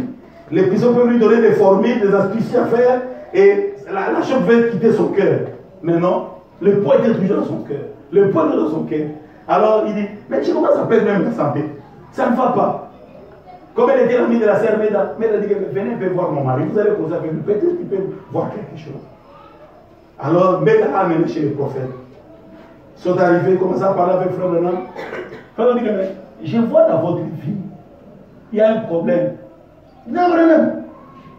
Les psychologues peuvent lui donner des formules, des astuces à faire, et la chose va quitter son cœur. Mais non, le poids est toujours dans son cœur. Le poids est dans son cœur. Alors il dit, mais tu commences à perdre même la santé. Ça ne va pas. Comme elle était l'amie de la sœur Meda, Meda dit, venez voir mon mari, vous allez causer avec lui, peut-être qu'il peut voir quelque chose. Alors Meda a amené chez le prophète. Ils sont arrivés, commencent à parler avec Frère Branham. Frère dit, je vois dans votre vie, il y a un problème. Non, Branham.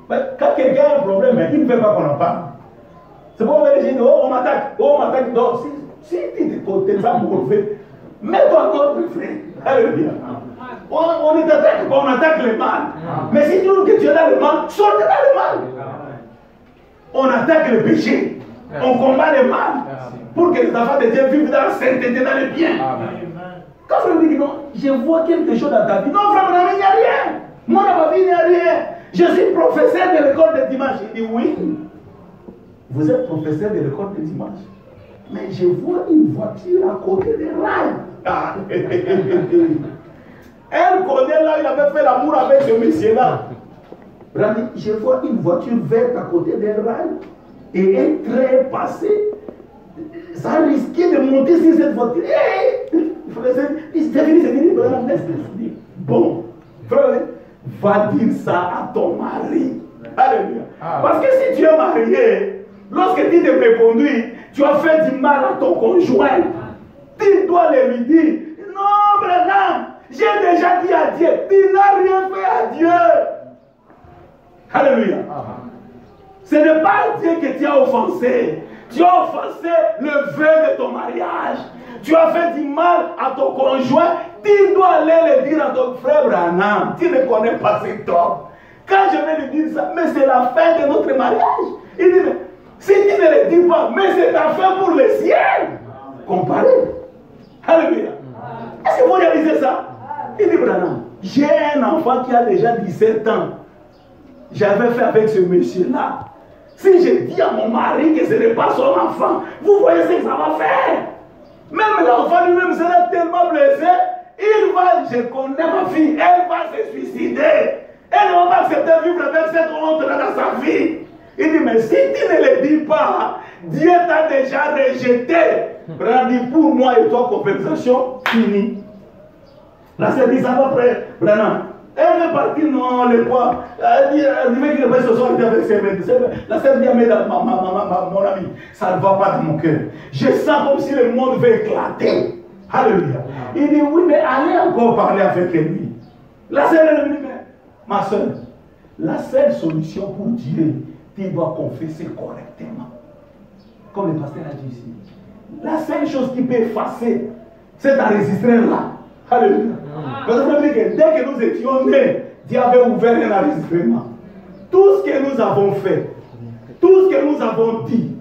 Quand quelqu'un a un problème, il ne veut pas qu'on en parle. C'est bon, on dit, oh, on m'attaque, donc si tu es mauvais, mets-toi encore plus frère. Alléluia. On ne t'attaque pas, on attaque le mal. Mais si tu trouves que tu es dans le mal, sortez dans le mal. On attaque le péché. On combat le mal. Pour que les enfants de Dieu vivent dans la sainteté, dans le bien. Quand frère dit non, je vois quelque chose dans ta vie. Non, frère, il n'y a rien. Moi, dans ma vie, il n'y a rien. Je suis professeur de l'école de dimanche. Il dit oui. Vous êtes professeur de l'école de dimanche. Mais je vois une voiture à côté des rails. Elle connaît là, il avait fait l'amour avec ce monsieur-là. Je vois une voiture verte à côté des rails. Et un train est passé. Ça a risqué de monter sur cette voiture. C'est fini. Bon, frère, va dire ça à ton mari. Alléluia. Parce que si tu es marié, lorsque tu te reconduis, tu as fait du mal à ton conjoint. Tu dois lui dire, non, Branham, j'ai déjà dit à Dieu, tu n'as rien fait à Dieu. Alléluia. Ce n'est pas Dieu que tu as offensé. Tu as offensé le vœu de ton mariage. Tu as fait du mal à ton conjoint. Tu dois aller le dire à ton frère Branham. Tu ne connais pas cet homme. Quand je vais lui dire ça, mais c'est la fin de notre mariage. Il dit, mais si tu ne le dis pas, mais c'est ta fin pour le ciel. Comparez. Alléluia. Est-ce que vous réalisez ça? Il dit, Branham, j'ai un enfant qui a déjà 17 ans. J'avais fait avec ce monsieur-là. Si je dis à mon mari que ce n'est pas son enfant, vous voyez ce que ça va faire. Même l'enfant lui-même sera tellement blessé, je connais ma fille, elle va se suicider. Elle ne va pas accepter de vivre avec cette honte-là dans sa vie. Il dit, mais si tu ne le dis pas, Dieu t'a déjà rejeté. Branham dit, pour moi et toi, conversation finie. La sœur dit, ça va frère Branham. Elle veut partir, non, le poids. Elle veut qu'il reste ce soir avec ses mains. La sœur dit, mais mon ami, ça ne va pas dans mon cœur. Je sens comme si le monde veut éclater. Alléluia. Il dit, oui, mais allez encore parler avec lui. La sœur, elle dit, mais ma soeur, la seule solution pour Dieu, tu dois confesser correctement. Comme le pasteur a dit ici. La seule chose qui peut effacer cet enregistrement-là. Alléluia. Parce que dès que nous étions nés, Dieu avait ouvert un enregistrement. Tout ce que nous avons fait, tout ce que nous avons dit,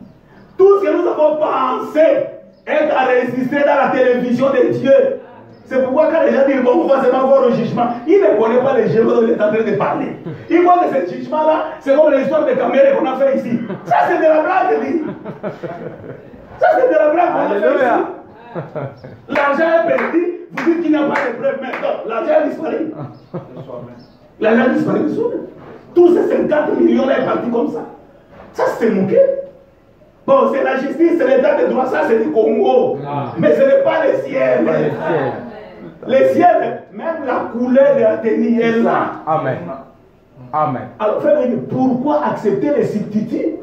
tout ce que nous avons pensé est enregistré dans la télévision de Dieu. C'est pourquoi quand les gens disent bon, on va seulement voir le jugement, ils ne connaissent pas le jugement dont il est en train de parler. Ils voient que ce jugement-là, c'est comme l'histoire de Caméra qu'on a fait ici. Ça, c'est de la blague, dit. Ça, c'est de la blague qu'on a fait ici. L'argent est perdu, vous dites qu'il n'y a pas de preuve maintenant. L'argent a disparu. L'argent a disparu de soi-même. Tous ces 50 millions-là est parti comme ça. Ça, c'est moqué. Bon, c'est la justice, c'est l'état de droit, ça, c'est du Congo. Mais ce n'est pas le ciel. Le ciel, même la couleur de la tenue est là. Amen. Amen. Alors, frère, pourquoi accepter les substituts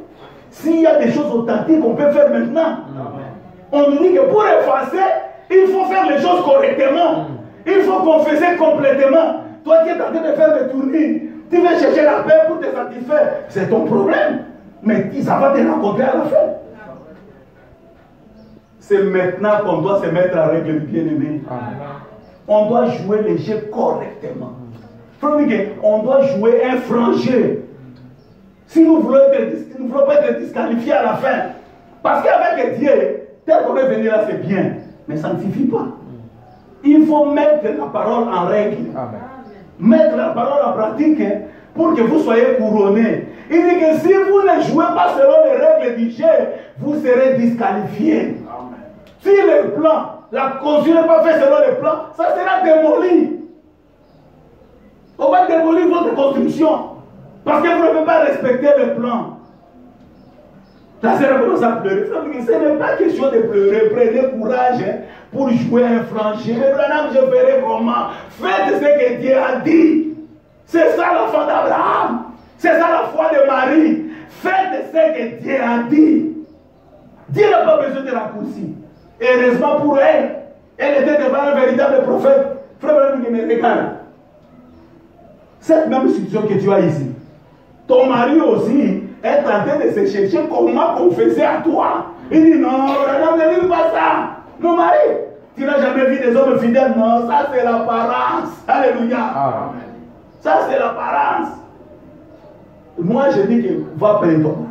s'il y a des choses authentiques qu'on peut faire maintenant? Amen. On nous dit que pour effacer, il faut faire les choses correctement. Il faut confesser complètement. Toi qui es en train de faire des tournées, tu veux chercher la paix pour te satisfaire. C'est ton problème. Mais ça va te rencontrer à la fin. C'est maintenant qu'on doit se mettre en règle, bien-aimé. On doit jouer les jeux correctement. On doit jouer un franc jeu. Si nous voulons pas être disqualifiés à la fin. Parce qu'avec Dieu, tel qu'on est venu là, c'est bien. Mais ça ne suffit pas. Il faut mettre la parole en règle. Amen. Mettre la parole en pratique pour que vous soyez couronnés. Il dit que si vous ne jouez pas selon les règles du jeu, vous serez disqualifiés. Amen. Si le plan, la construction n'est pas faite selon le plan, ça sera démoli. On va démolir votre construction. Parce que vous ne pouvez pas respecter le plan. La sœur commence à pleurer. Ce n'est pas question de pleurer. Prenez courage pour jouer un franc jeu. Mais Branham, je verrai comment. Faites ce que Dieu a dit. C'est ça la foi d'Abraham. C'est ça la foi de Marie. Faites ce que Dieu a dit. Dieu n'a pas besoin de raccourcis. Heureusement pour elle, elle était devant un véritable prophète. Frère Branham, me regarde. Cette même situation que tu as ici, ton mari aussi est en train de se chercher comment confesser à toi. Il dit non, Branham, ne dis pas ça. Mon mari, tu n'as jamais vu des hommes fidèles. Non, ça c'est l'apparence. Alléluia. Amen. Ça c'est l'apparence. Moi je dis que va appeler ton mari.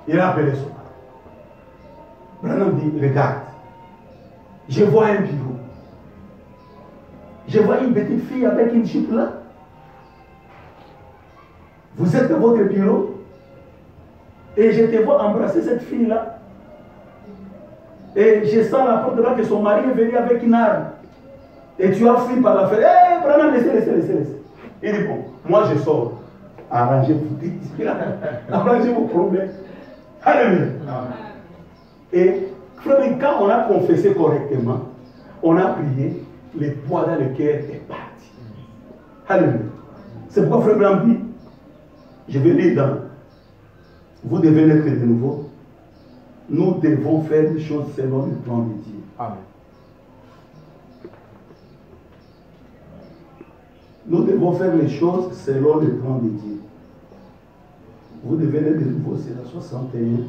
Il a appelé son mari. Branham dit, regarde, je vois un bureau. Je vois une petite fille avec une jupe là. Vous êtes dans votre bureau et je te vois embrasser cette fille-là. Et je sens la porte là que son mari est venu avec une arme. Et tu as fui par la fenêtre. Eh, Branham, laissez. Il dit, bon, moi je sors. Arrangez-vous. Arrangez vos problèmes. Alléluia. Et quand on a confessé correctement, on a prié, le poids dans le cœur est parti. Alléluia. C'est pourquoi Frère Branham dit, je vais lire dans vous devez naître de nouveau. Nous devons faire les choses selon le plan de Dieu. Amen. Nous devons faire les choses selon le plan de Dieu. Vous devez naître de nouveau, c'est la 61.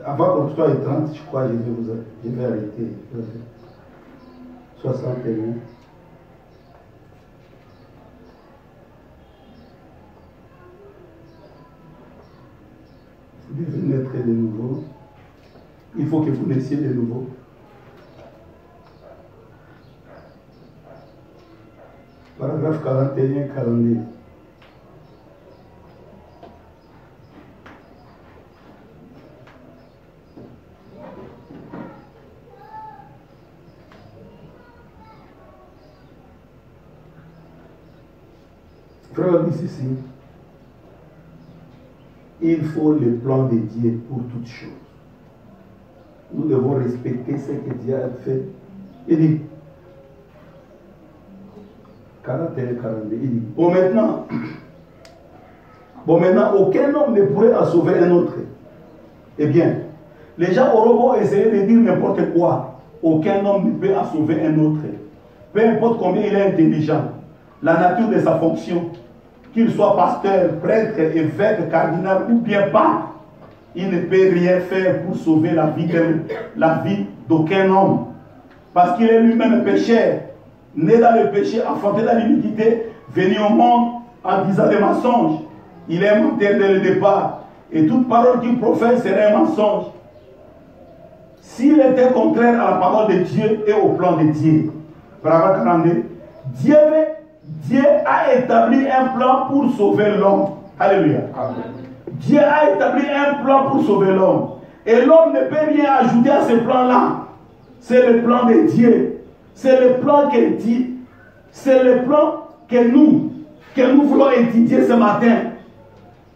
Avant qu'on soit à 30, je crois que je vais arrêter. 61. devez naître de nouveau. Il faut que vous naissiez de nouveau. Paragraphe 41, 42. Frère dit ceci. Il faut le plan de Dieu pour toutes choses. Nous devons respecter ce que Dieu a fait. Il dit, 41, 42, il dit, bon maintenant, aucun homme ne pourrait en sauver un autre. Eh bien, les gens auront beau essayer de dire n'importe quoi. Aucun homme ne peut en sauver un autre. Peu importe combien il est intelligent, la nature de sa fonction, qu'il soit pasteur, prêtre, évêque, cardinal ou bien pas, il ne peut rien faire pour sauver la vie d'aucun homme. Parce qu'il est lui-même pécheur, né dans le péché, enfanté dans l'iniquité, venu au monde en disant des mensonges. Il est menteur dès le départ. Et toute parole qu'il professe serait un mensonge. S'il était contraire à la parole de Dieu et au plan de Dieu, paragraphe 42, Dieu a établi un plan pour sauver l'homme. Alléluia. Amen. Dieu a établi un plan pour sauver l'homme. Et l'homme ne peut rien ajouter à ce plan-là. C'est le plan de Dieu. C'est le plan que dit. C'est le plan que nous voulons étudier ce matin.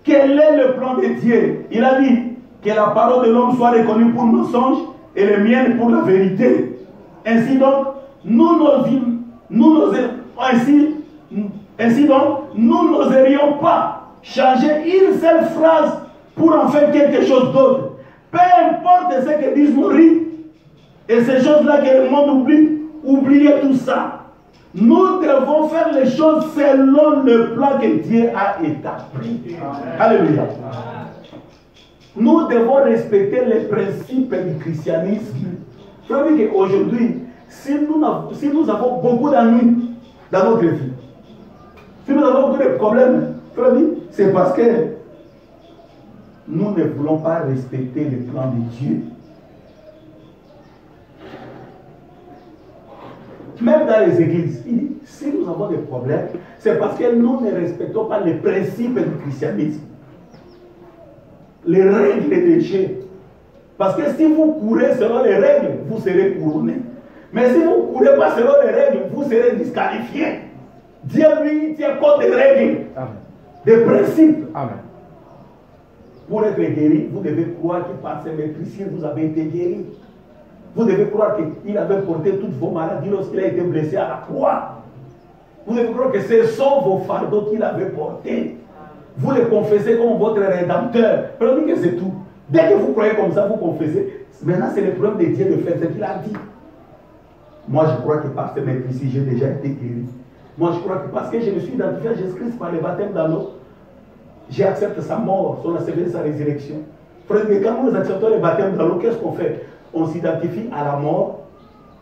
Quel est le plan de Dieu? Il a dit que la parole de l'homme soit reconnue pour mensonge et les miennes pour la vérité. Ainsi donc, nous n'oserions pas changer une seule phrase pour en faire quelque chose d'autre. Peu importe ce que disent nos rites et ces choses-là que le monde oublie, oubliez tout ça. Nous devons faire les choses selon le plan que Dieu a établi. Alléluia. Nous devons respecter les principes du christianisme. Je veux dire qu'aujourd'hui, si nous avons beaucoup d'ennuis dans notre vie, si nous avons beaucoup de problèmes, c'est parce que nous ne voulons pas respecter le plan de Dieu. Même dans les églises, il dit, si nous avons des problèmes, c'est parce que nous ne respectons pas les principes du christianisme. Les règles de Dieu. Parce que si vous courez selon les règles, vous serez couronné. Mais si vous ne courez pas selon les règles, vous serez disqualifié. Dieu, lui, tient compte des règles, Amen, des principes. Amen. Pour être guéri, vous devez croire que par ses maîtrises, vous avez été guéri. Vous devez croire qu'il avait porté toutes vos maladies lorsqu'il a été blessé à la croix. Vous devez croire que ce sont vos fardeaux qu'il avait portés. Vous les confessez comme votre rédempteur. Prenez que c'est tout. Dès que vous croyez comme ça, vous confessez. Maintenant, c'est le problème de Dieu de faire ce qu'il a dit. Moi, je crois que par ces maîtrises, j'ai déjà été guéri. Moi, je crois que parce que je me suis identifié à Jésus-Christ par le baptême dans l'eau, j'accepte sa mort, son ascension, sa résurrection. Frère, mais quand nous acceptons le baptême dans l'eau, qu'est-ce qu'on fait? On s'identifie à la mort,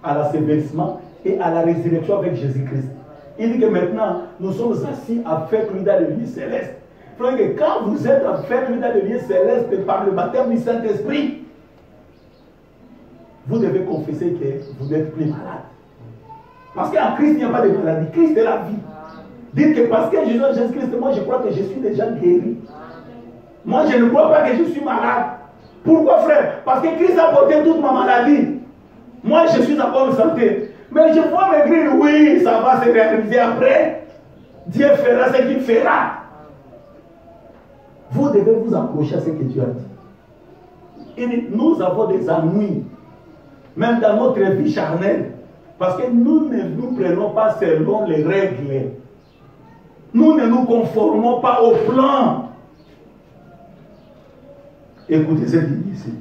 à l'asservissement et à la résurrection avec Jésus-Christ. Il dit que maintenant, nous sommes assis avec lui dans le lieu céleste. Frère, que quand vous êtes avec lui dans le lieu céleste par le baptême du Saint-Esprit, vous devez confesser que vous n'êtes plus malade. Parce qu'en Christ, il n'y a pas de maladie. Christ est la vie. Dites que parce que Jésus-Christ, moi je crois que je suis déjà guéri. Moi je ne crois pas que je suis malade. Pourquoi, frère? Parce que Christ a porté toute ma maladie. Moi je suis en bonne santé. Mais je vois maigrir, oui, ça va se réaliser après. Dieu fera ce qu'il fera. Vous devez vous accrocher à ce que Dieu a dit. Il dit, nous avons des ennuis, même dans notre vie charnelle. Parce que nous ne nous prenons pas selon les règles. Nous ne nous conformons pas au plan. Écoutez ce qu'il dit ici.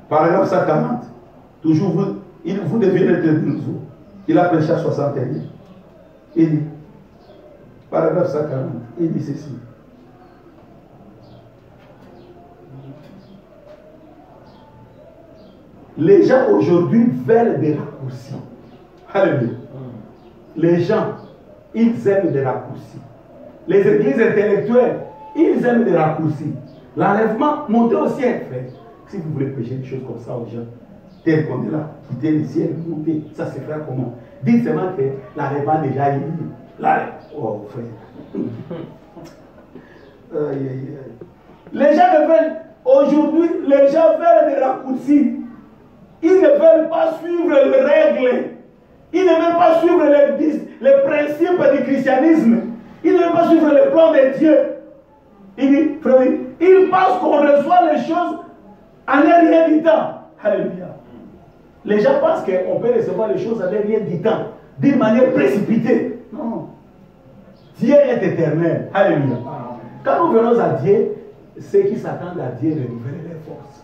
Paragraphe 140. Toujours vous devez être de nouveau. Il a prêché à 61. Il dit, paragraphe 140, il dit ceci. Les gens aujourd'hui veulent des raccourcis. Alléluia. Les gens, ils aiment des raccourcis. Les églises intellectuelles, ils aiment des raccourcis. L'enlèvement, monter au ciel, frère. Si vous voulez prêcher des choses comme ça aux gens, tel qu'on est là, quitter le ciel, monter, ça se fera comment? Dites seulement que l'enlèvement déjà est là. Oh, frère. Les gens ne veulent, aujourd'hui, les gens veulent des raccourcis. Ils ne veulent pas suivre les règles. Ils ne veulent pas suivre les principes du christianisme. Ils ne veulent pas suivre le plan de Dieu. Il dit, frère, ils pensent qu'on reçoit les choses en rien du temps. Alléluia. Les gens pensent qu'on peut recevoir les choses en rien du temps, d'une manière précipitée. Non. Dieu est éternel. Alléluia. Quand nous venons à Dieu, ceux qui s'attendent à Dieu renouvellent leurs forces.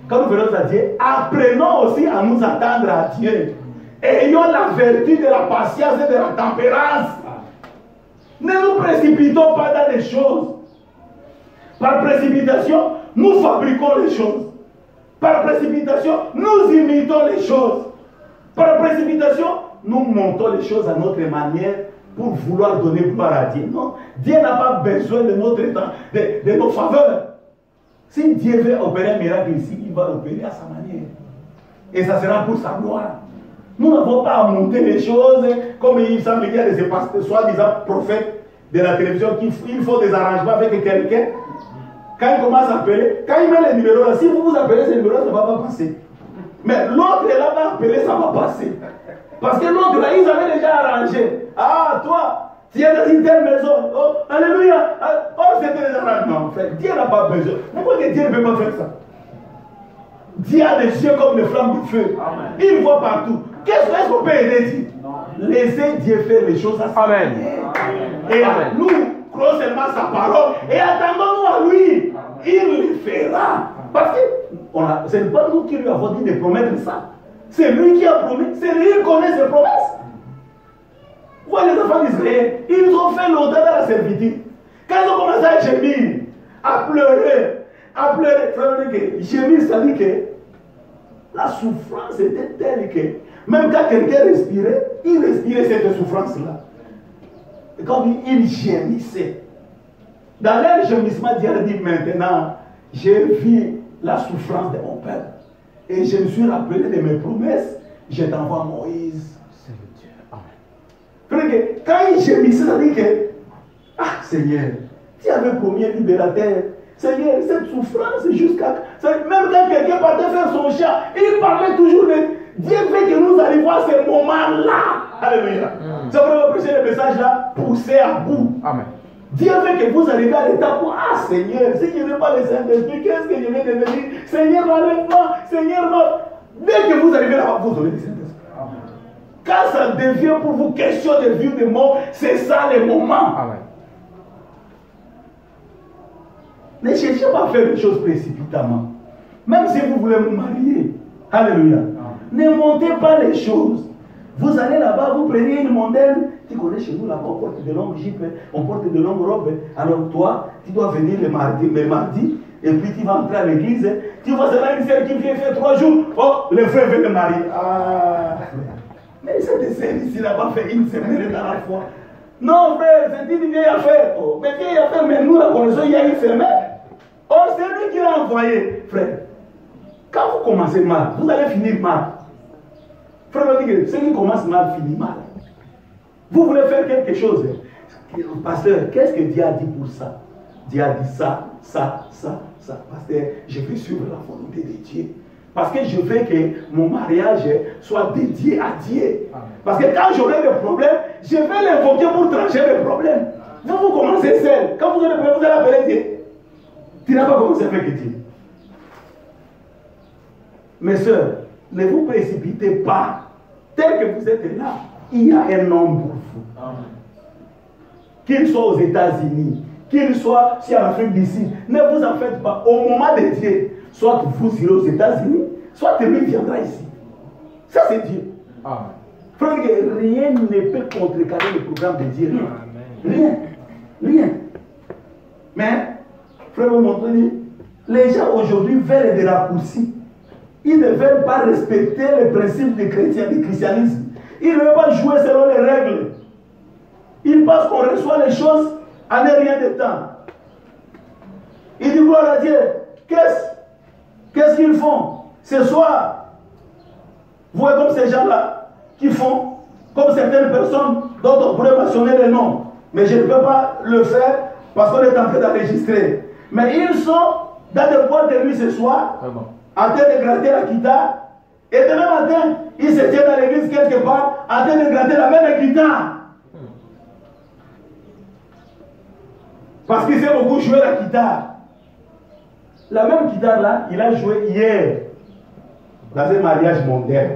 Quand nous venons à Dieu, apprenons aussi à nous attendre à Dieu. Ayons la vertu de la patience et de la tempérance. Ne nous précipitons pas dans les choses. Par précipitation, nous fabriquons les choses. Par précipitation, nous imitons les choses. Par précipitation, nous montons les choses à notre manière pour vouloir donner gloire à Dieu. Non, Dieu n'a pas besoin de notre temps, de nos faveurs. Si Dieu veut opérer un miracle ici, il va l'opérer à sa manière. Et ça sera pour sa gloire. Nous n'avons pas à monter les choses comme il semble qu'il y a des soi-disant prophètes de la télévision qui font des arrangements avec quelqu'un. Quand il commence à appeler, quand il met les numéros là, si vous vous appelez ces numéros, ça ne va pas passer. Mais l'autre là va appeler, ça va passer. Parce que l'autre là, ils avaient déjà arrangé. Ah, toi, tu es dans une telle maison. Oh, alléluia. Oh, c'était déjà arrangé. Non, frère, Dieu n'a pas besoin. Pourquoi que Dieu ne peut pas faire ça? Dieu a des yeux comme des flammes de feu. Amen. Il voit partout. Qu'est-ce qu'on peut aider Dieu? Laissez Dieu faire les choses à sa manière. Et à nous, croyons seulement sa parole et attendons-nous à lui. Il le fera. Parce que ce n'est pas nous qui lui avons dit de promettre ça. C'est lui qui a promis. C'est lui qui connaît ses promesses. Vous voyez les enfants d'Israël, ils ont fait longtemps dans la servitude. Quand ils ont commencé à gémir, à pleurer, frère, gémir, ça dit que la souffrance était telle que même quand quelqu'un respirait, il respirait cette souffrance-là. Et comme il gémissait. Dans leur gémissement, Dieu a dit maintenant, j'ai vu la souffrance de mon peuple. Et je me suis rappelé de mes promesses, je t'envoie Moïse. C'est le Dieu. Amen. Quand il gémissait, ça dit que, ah Seigneur, tu avais promis un libérateur. Seigneur, cette souffrance jusqu'à... Même quand quelqu'un partait faire son chant, il parlait toujours de... Dieu veut que nous arrivions à ce moment-là. Alléluia. Ça va prêcher le message là, poussé à bout. Amen. Dieu veut que vous arriviez à l'étape où, ah Seigneur, si je n'ai pas le Saint-Esprit, qu'est-ce que je vais devenir? Seigneur, enlève-moi, Seigneur, moi. Dès que vous arrivez là-bas, vous aurez le Saint-Esprit. Quand ça devient pour vous question de vie ou de mort, c'est ça le moment. Amen. Ne cherchez pas à faire les choses précipitamment. Même si vous voulez vous marier. Alléluia. Ne montez pas les choses. Vous allez là-bas, vous prenez une mondaine. Tu connais chez nous là-bas, on porte de longues jupes, on porte de longues robes. Alors toi, tu dois venir le mardi, et puis tu vas entrer à l'église. Tu vois seulement une sœur qui vient faire 3 jours. Oh, le frère veut le marier. Ah. Mais cette sœur ici là-bas fait une semaine dans la foi. Non frère, c'est une vieille affaire. Oh, mais vieille affaire, mais nous la connaissons il y a une semaine. Oh, c'est lui qui l'a envoyé, frère. Quand vous commencez mal, vous allez finir mal. Frère, on dit que ceux qui commencent mal finissent mal. Vous voulez faire quelque chose. Pasteur, qu'est-ce que Dieu a dit pour ça? Dieu a dit ça. Pasteur, je veux suivre la volonté de Dieu. Parce que je veux que mon mariage soit dédié à Dieu. Parce que quand j'aurai des problèmes, je vais l'invoquer pour trancher les problèmes. Vous commencez seul. Quand vous avez des problèmes, vous allez appeler Dieu. Tu n'as pas commencé avec Dieu. Mes soeurs, ne vous précipitez pas. Tel que vous êtes là, il y a un homme pour vous. Qu'il soit aux États-Unis, qu'il soit si en Afrique d'ici, ne vous en faites pas. Au moment de Dieu, soit vous irez aux États-Unis, soit lui viendra ici. Ça c'est Dieu. Frère, rien ne peut contrecarrer le programme de Dieu. Rien. Mais, frère, les gens aujourd'hui veulent des raccourcis. Ils ne veulent pas respecter les principes du christianisme. Ils ne veulent pas jouer selon les règles. Ils pensent qu'on reçoit les choses en rien de temps. Il dit, dit gloire à Dieu. Qu'est-ce qu'ils font ce soir? Vous voyez comme ces gens-là qui font, comme certaines personnes dont on pourrait mentionner les noms. Mais je ne peux pas le faire parce qu'on est en train d'enregistrer. Mais ils sont dans des boîtes de nuit ce soir, en train de gratter la guitare. Et demain matin, ils se tiennent à l'église quelque part, en train de gratter la même guitare. Parce qu'il sait beaucoup jouer la guitare. La même guitare là, il a joué hier dans un mariage mondain.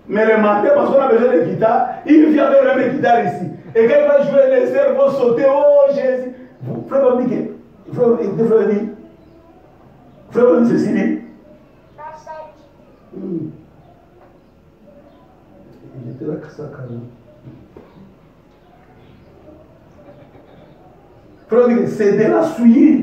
Mais le matin, parce qu'on a besoin de guitare, il vient avec la même guitare ici. Et quand il va jouer, les sœurs vont sauter. Oh Jésus! Vous, frère, vous dites que, frère, vous dites ceci, dit. Il était là que ça, quand même. Frère, vous dites que c'est de la souillure.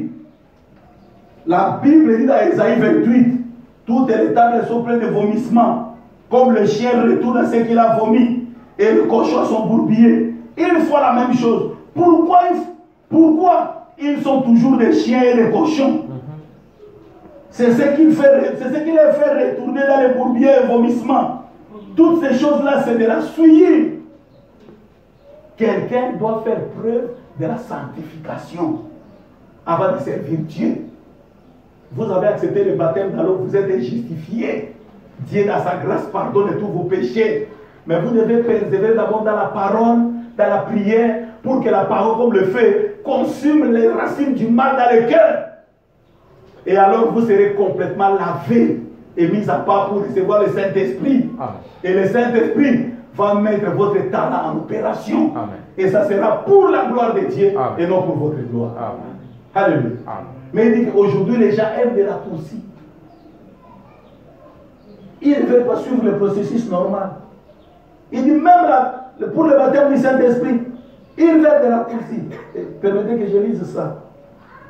La Bible dit dans Ésaïe 28, toutes les tables sont pleines de vomissements, comme le chien retourne à ce qu'il a vomi, et les cochons sont bourbiers. Ils font la même chose. Pourquoi ils sont toujours des chiens et des cochons? C'est ce qui les fait retourner dans les bourbiers et vomissements. Toutes ces choses-là, c'est de la souillure. Quelqu'un doit faire preuve de la sanctification avant de servir Dieu. Vous avez accepté le baptême dans l'eau, vous êtes justifié. Dieu, dans sa grâce, pardonne tous vos péchés. Mais vous devez persévérer d'abord dans la parole, dans la prière, pour que la parole, comme le feu, consume les racines du mal dans le cœur. Et alors vous serez complètement lavé et mis à part pour recevoir le Saint-Esprit. Et le Saint-Esprit va mettre votre talent en opération. Amen. Et ça sera pour la gloire de Dieu. Amen. Et non pour votre gloire. Amen. Alléluia. Amen. Mais il dit qu'aujourd'hui, les gens aiment de la coursie. Ils ne veulent pas suivre le processus normal. Il dit même là, pour le baptême du Saint-Esprit, ils veulent de la coursie. Permettez que je lise ça.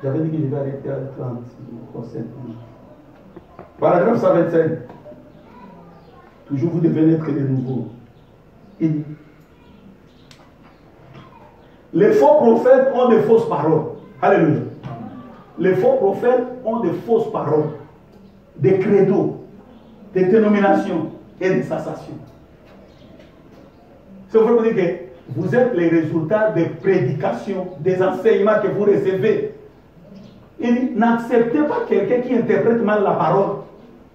J'avais dit que je vais arrêter à 30. Paragraphe 125. Toujours vous devez naître de nouveau. Il dit, les faux prophètes ont de fausses paroles. Alléluia. Les faux prophètes ont de fausses paroles, des credos, des dénominations et des sensations. C'est pour vous dire que vous êtes les résultats des prédications, des enseignements que vous recevez. Et n'acceptez pas quelqu'un qui interprète mal la parole,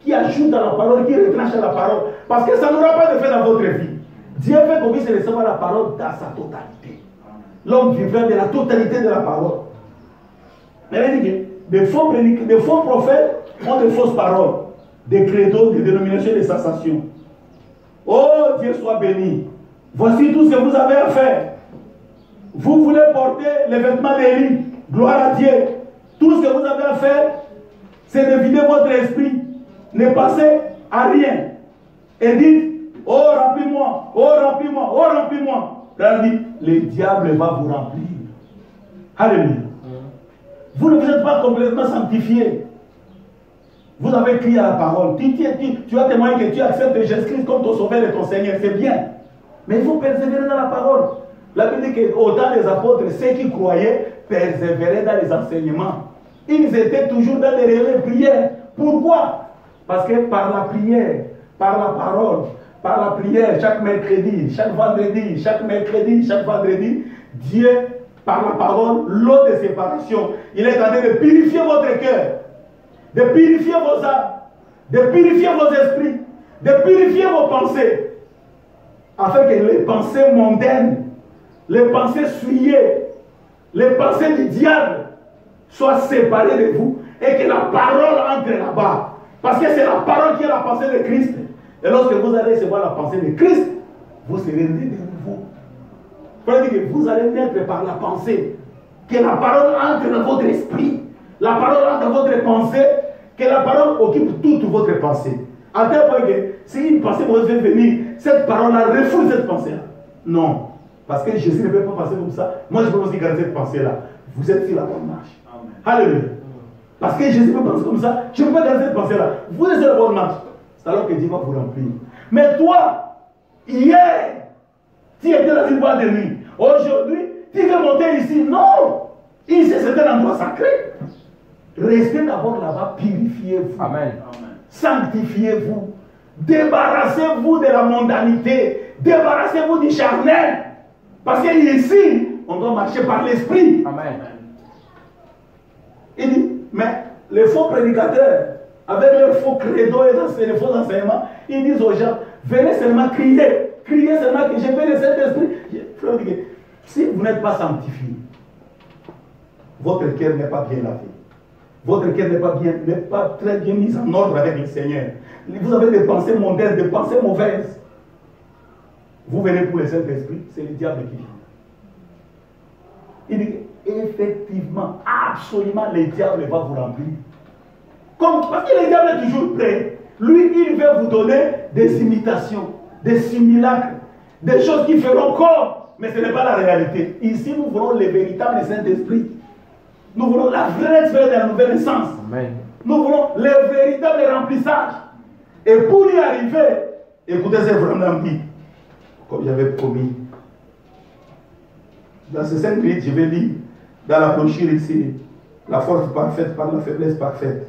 qui ajoute à la parole, qui retranche à la parole, parce que ça n'aura pas d'effet dans votre vie. Dieu fait qu'on puisse recevoir la parole dans sa totalité. L'homme vivra de la totalité de la parole. Des faux prophètes ont de fausses paroles, des credos, des dénominations, des sensations. Oh, Dieu soit béni. Voici tout ce que vous avez à faire. Vous voulez porter les vêtements d'Élie. Gloire à Dieu. Tout ce que vous avez à faire, c'est de vider votre esprit. Ne passez à rien. Et dites, oh, remplis-moi, oh, remplis-moi, oh, remplis-moi. Là, dit, le diable va vous remplir. Alléluia. Vous ne vous êtes pas complètement sanctifié. Vous avez crié à la parole. Tu as témoigné que tu acceptes Jésus-Christ comme ton sauveur et ton Seigneur. C'est bien. Mais il faut persévérer dans la parole. La Bible dit qu'au temps des apôtres, ceux qui croyaient persévéraient dans les enseignements. Ils étaient toujours dans des réunions de prière. Pourquoi? Parce que par la prière, par la parole, par la prière, chaque mercredi, chaque vendredi, chaque mercredi, chaque vendredi, Dieu, par la parole, l'eau de séparation, il est en train de purifier votre cœur, de purifier vos âmes, de purifier vos esprits, de purifier vos pensées, afin que les pensées mondaines, les pensées souillées, les pensées du diable soient séparées de vous et que la parole entre là-bas. Parce que c'est la parole qui est la pensée de Christ. Et lorsque vous allez recevoir la pensée de Christ, vous serez nés de nouveau. Il faut dire que vous allez naître par la pensée. Que la parole entre dans votre esprit. La parole entre dans votre pensée. Que la parole occupe toute votre pensée. À tel point que si une pensée vous fait venir, cette parole-là refoule cette pensée-là. Non. Parce que Jésus ne peut pas penser comme ça. Moi, je peux aussi garder cette pensée-là. Vous êtes sur la bonne marche. Amen. Alléluia. Parce que Jésus peut penser comme ça. Je ne peux pas garder cette pensée-là. Vous êtes sur la bonne marche. C'est alors que Dieu va vous remplir. Mais toi, hier, tu étais dans une boîte de nuit. Aujourd'hui, tu veux monter ici. Non. Ici, c'est un endroit sacré. Restez d'abord là-bas, purifiez-vous. Amen. Sanctifiez-vous. Débarrassez-vous de la mondanité. Débarrassez-vous du charnel. Parce qu'ici, on doit marcher par l'esprit. Amen. Il dit, mais les faux prédicateurs, avec leurs faux credos et les faux enseignements, ils disent aux gens, venez seulement crier. Criez seulement que j'ai fait le Saint-Esprit. Si vous n'êtes pas sanctifié, votre cœur n'est pas bien lavé. Votre cœur n'est pas très bien mis en ordre avec le Seigneur. Vous avez des pensées mondaines, des pensées mauvaises. Vous venez pour le Saint-Esprit, c'est le diable qui vient. Il dit, effectivement, absolument, le diable va vous remplir. Parce que le diable est toujours prêt. Lui, il veut vous donner des imitations, des simulacres, des choses qui feront comme, mais ce n'est pas la réalité. Ici, nous voulons le véritable Saint-Esprit. Nous voulons la vraie sphère de la nouvelle naissance. Amen. Nous voulons le véritable remplissage. Et pour y arriver, écoutez, c'est vraiment dit, comme j'avais promis. Dans ces 5 minutes, je vais lire dans la brochure ici, la force parfaite par la faiblesse parfaite.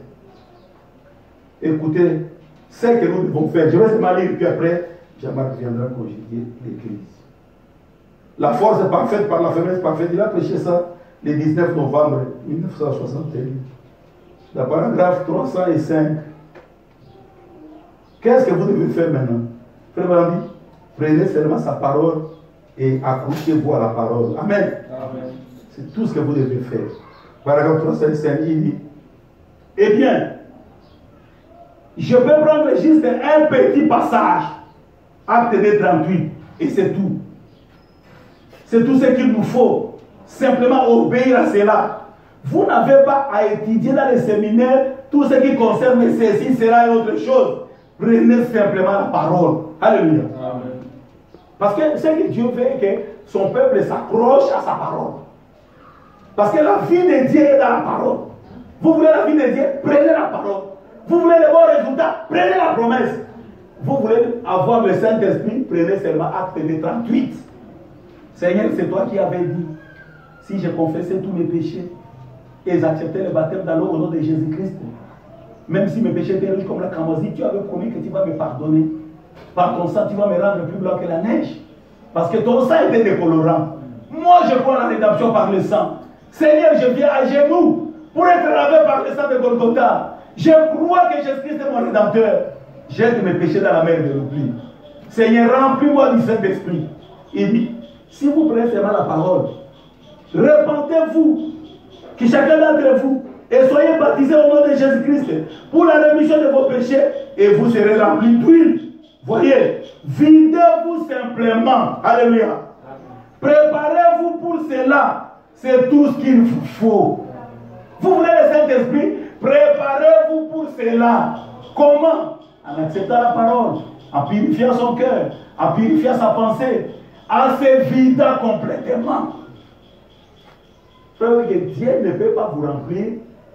Écoutez, ce que nous devons faire, je vais seulement lire, puis après, Jean-Marc viendra conjuguer l'église. La force parfaite par la faiblesse parfaite, il a prêché ça le 19 novembre 1961. La paragraphe 305. Qu'est-ce que vous devez faire maintenant? Frère Brandi, prenez seulement sa parole et accrochez-vous à la parole. Amen. Amen. C'est tout ce que vous devez faire. Paragraphe 305, il dit, eh bien, je peux prendre juste un petit passage, acte de 38, et c'est tout. C'est tout ce qu'il nous faut. Simplement obéir à cela. Vous n'avez pas à étudier dans les séminaires tout ce qui concerne ceci, cela et autre chose. Prenez simplement la parole. Alléluia. Amen. Parce que ce que Dieu veut, que son peuple s'accroche à sa parole. Parce que la vie de Dieu est dans la parole. Vous voulez la vie de Dieu, prenez la parole. Vous voulez les bons résultats, prenez la promesse. Vous voulez avoir le Saint-Esprit, prenez seulement acte de 38. Seigneur, c'est toi qui avais dit, si je confessais tous mes péchés et j'acceptais le baptême dans l'eau au nom de Jésus-Christ, même si mes péchés étaient rouges comme la cramoisie, tu avais promis que tu vas me pardonner. Par ton sang, tu vas me rendre plus blanc que la neige. Parce que ton sang était décolorant. Moi, je crois la rédemption par le sang. Seigneur, je viens à genoux pour être lavé par le sang de Golgotha. Je crois que Jésus-Christ est mon rédempteur. Jette mes péchés dans la mer de l'oubli. Seigneur, remplis-moi du Saint-Esprit. Il dit, si vous prenez seulement la parole, repentez-vous, que chacun d'entre vous, et soyez baptisés au nom de Jésus-Christ pour la rémission de vos péchés, et vous serez remplis d'huile. Voyez, videz-vous simplement. Alléluia. Préparez-vous pour cela. C'est tout ce qu'il vous faut. Vous voulez le Saint-Esprit? Préparez-vous pour cela. Comment? En acceptant la parole, en purifiant son cœur, en purifiant sa pensée, en se vidant complètement. Frère, que Dieu ne peut pas vous remplir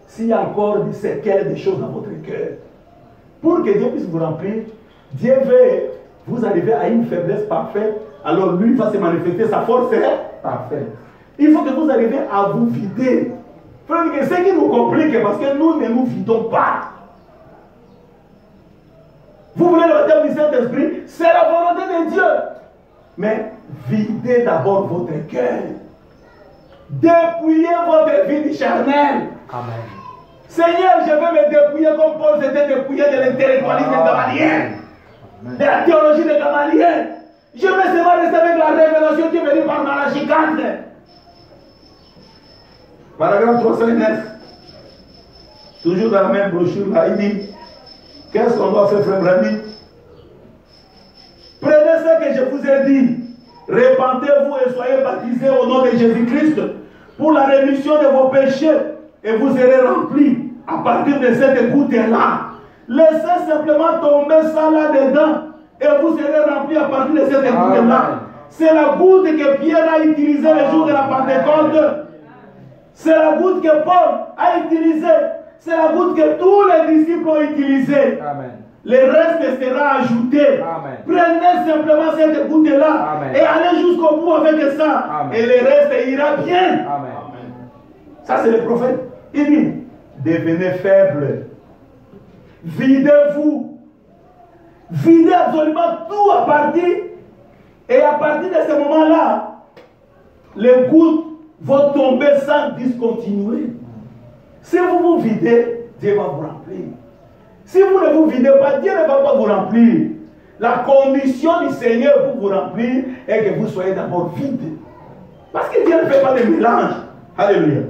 s'il y a encore des séquelles, des choses dans votre cœur. Pour que Dieu puisse vous remplir, Dieu veut vous arriver à une faiblesse parfaite, alors lui va se manifester, sa force est parfaite. Il faut que vous arriviez à vous vider. Frère, c'est ce qui nous complique parce que nous ne nous vidons pas. Vous voulez le baptême du Saint-Esprit, c'est la volonté de Dieu. Mais videz d'abord votre cœur. Dépouillez votre vie du charnel. Amen. Seigneur, je veux me dépouiller comme Paul s'était dépouillé de l'intellectualisme de Gamaliel, de la théologie de Gamaliel. Je veux seulement rester avec la révélation qui est venue par Malachie 4. Paragraphe 309. Toujours dans la même brochure là, il dit, qu'est-ce qu'on doit faire, frère Brandi? Prenez ce que je vous ai dit. Repentez-vous et soyez baptisés au nom de Jésus-Christ pour la rémission de vos péchés et vous serez remplis à partir de cette goutte-là. Laissez simplement tomber ça là-dedans et vous serez remplis à partir de cette goutte-là. C'est la goutte que Pierre a utilisée le jour de la Pentecôte. C'est la goutte que Paul a utilisée. C'est la goutte que tous les disciples ont utilisée. Amen. Le reste sera ajouté. Amen. Prenez simplement cette goutte-là et allez jusqu'au bout avec ça. Amen. Et le reste ira bien. Amen. Ça, c'est le prophète. Il dit, devenez faible. Videz-vous. Videz absolument tout à partir. Et à partir de ce moment-là, les gouttes vont tomber sans discontinuer. Si vous vous videz, Dieu va vous remplir. Si vous ne vous videz pas, Dieu ne va pas vous remplir. La condition du Seigneur pour vous remplir est que vous soyez d'abord vide. Parce que Dieu ne fait pas de mélange. Alléluia.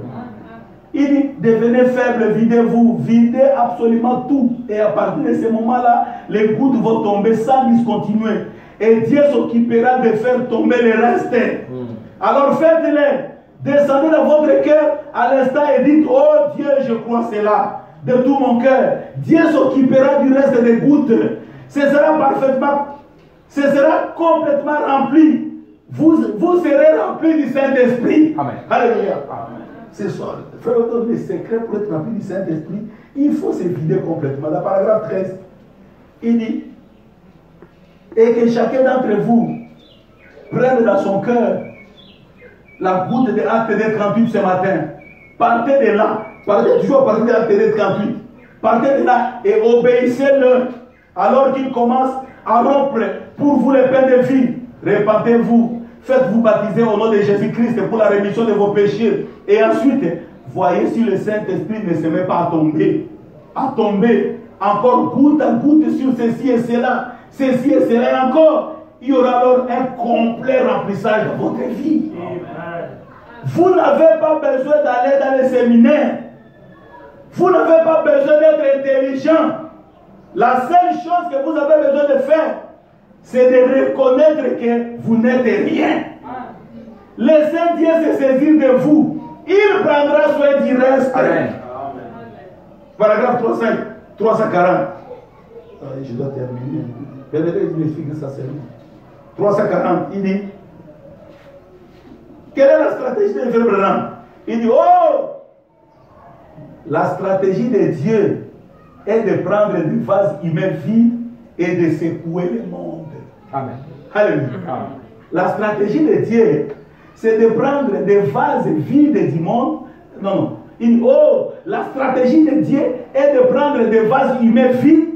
Il dit, devenez faible, videz-vous, videz absolument tout. Et à partir de ce moment-là, les gouttes vont tomber sans discontinuer. Et Dieu s'occupera de faire tomber les restes. Alors faites-les. Descendez dans votre cœur à l'instant et dites, oh Dieu, je crois cela de tout mon cœur. Dieu s'occupera du reste des gouttes. Ce sera parfaitement, ce sera complètement rempli. Vous serez remplis du Saint-Esprit. Amen. Alléluia. Amen. Ce soir, frère, on donne les secrets pour être rempli du Saint-Esprit. Il faut se vider complètement. Dans le paragraphe 13, il dit, et que chacun d'entre vous prenne dans son cœur la goutte de Acte des 38 ce matin. Partez de là. Partez toujours à partir de Acte des 38. Partez de là et obéissez-le. Alors qu'il commence à rompre pour vous les pains de vie. Répentez-vous. Faites-vous baptiser au nom de Jésus-Christ pour la rémission de vos péchés. Et ensuite, voyez si le Saint-Esprit ne se met pas à tomber. À tomber. Encore goutte à goutte sur ceci et cela. Ceci et cela. Et encore, il y aura alors un complet remplissage de votre vie. Amen. Vous n'avez pas besoin d'aller dans les séminaires. Vous n'avez pas besoin d'être intelligent. La seule chose que vous avez besoin de faire, c'est de reconnaître que vous n'êtes rien. Laissez Dieu se saisir de vous. Il prendra soin du reste. Amen. Paragraphe 340. Je dois terminer. Permettez-moi de m'expliquer ça seulement. 340, il dit, quelle est la stratégie de Frère Branham? Il dit, oh, la stratégie de Dieu est de prendre des vases humains vides et de secouer le monde. Amen. Alléluia. Amen. La stratégie de Dieu, c'est de prendre des vases vides du monde. Non, non. Il dit, oh, la stratégie de Dieu est de prendre des vases humains vides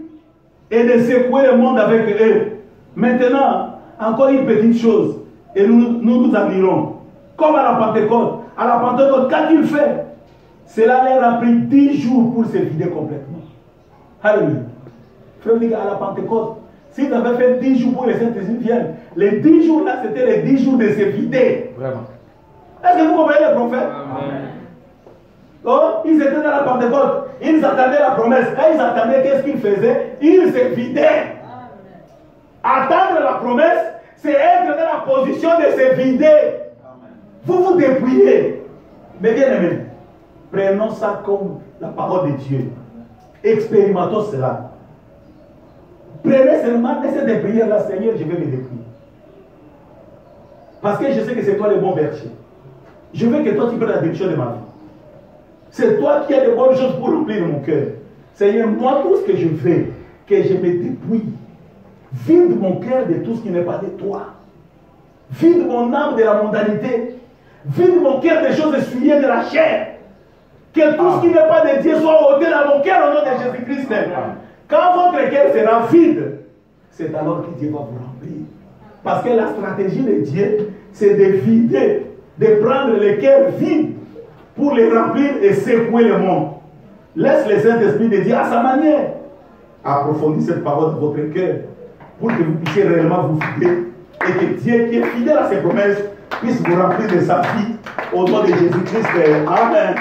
et de secouer le monde avec eux. Maintenant, encore une petite chose, et nous admirons. Comme à la Pentecôte. À la Pentecôte, qu'a-t-il fait? Cela leur a pris 10 jours pour se vider complètement. Alléluia. Frère, à la Pentecôte, s'ils avaient fait 10 jours pour que le Saint-Esprit vienne, les 10 jours là, c'était les 10 jours de se vider. Vraiment. Est-ce que vous comprenez les prophètes? Amen. Oh, ils étaient dans la Pentecôte, ils attendaient la promesse. Quand ils attendaient, qu'est-ce qu'ils faisaient? Ils se vidaient. Attendre la promesse, c'est être dans la position de se vider. Amen. Vous vous dépouillez. Mais bien aimé, prenons ça comme la parole de Dieu. Expérimentons cela. Prenez seulement cette prière-là, Seigneur, je vais me dépouiller. Parce que je sais que c'est toi le bon berger. Je veux que toi tu prennes la direction de ma vie. C'est toi qui as de bonnes choses pour remplir mon cœur. Seigneur, moi, tout ce que je veux, que je me dépouille. Vide mon cœur de tout ce qui n'est pas de toi. Vide mon âme de la mondanité. Vide mon cœur des choses essuyées de la chair. Que tout ce qui n'est pas de Dieu soit ôté dans mon cœur au nom de Jésus-Christ. Quand votre cœur sera vide, c'est alors que Dieu va vous remplir. Parce que la stratégie de Dieu, c'est de vider, de prendre le cœur vide pour les remplir et secouer le monde. Laisse le Saint-Esprit de Dieu à sa manière approfondir cette parole de votre cœur pour que vous puissiez réellement vous vider et que Dieu qui est fidèle à ses promesses puisse vous remplir de sa vie au nom de Jésus-Christ. Amen.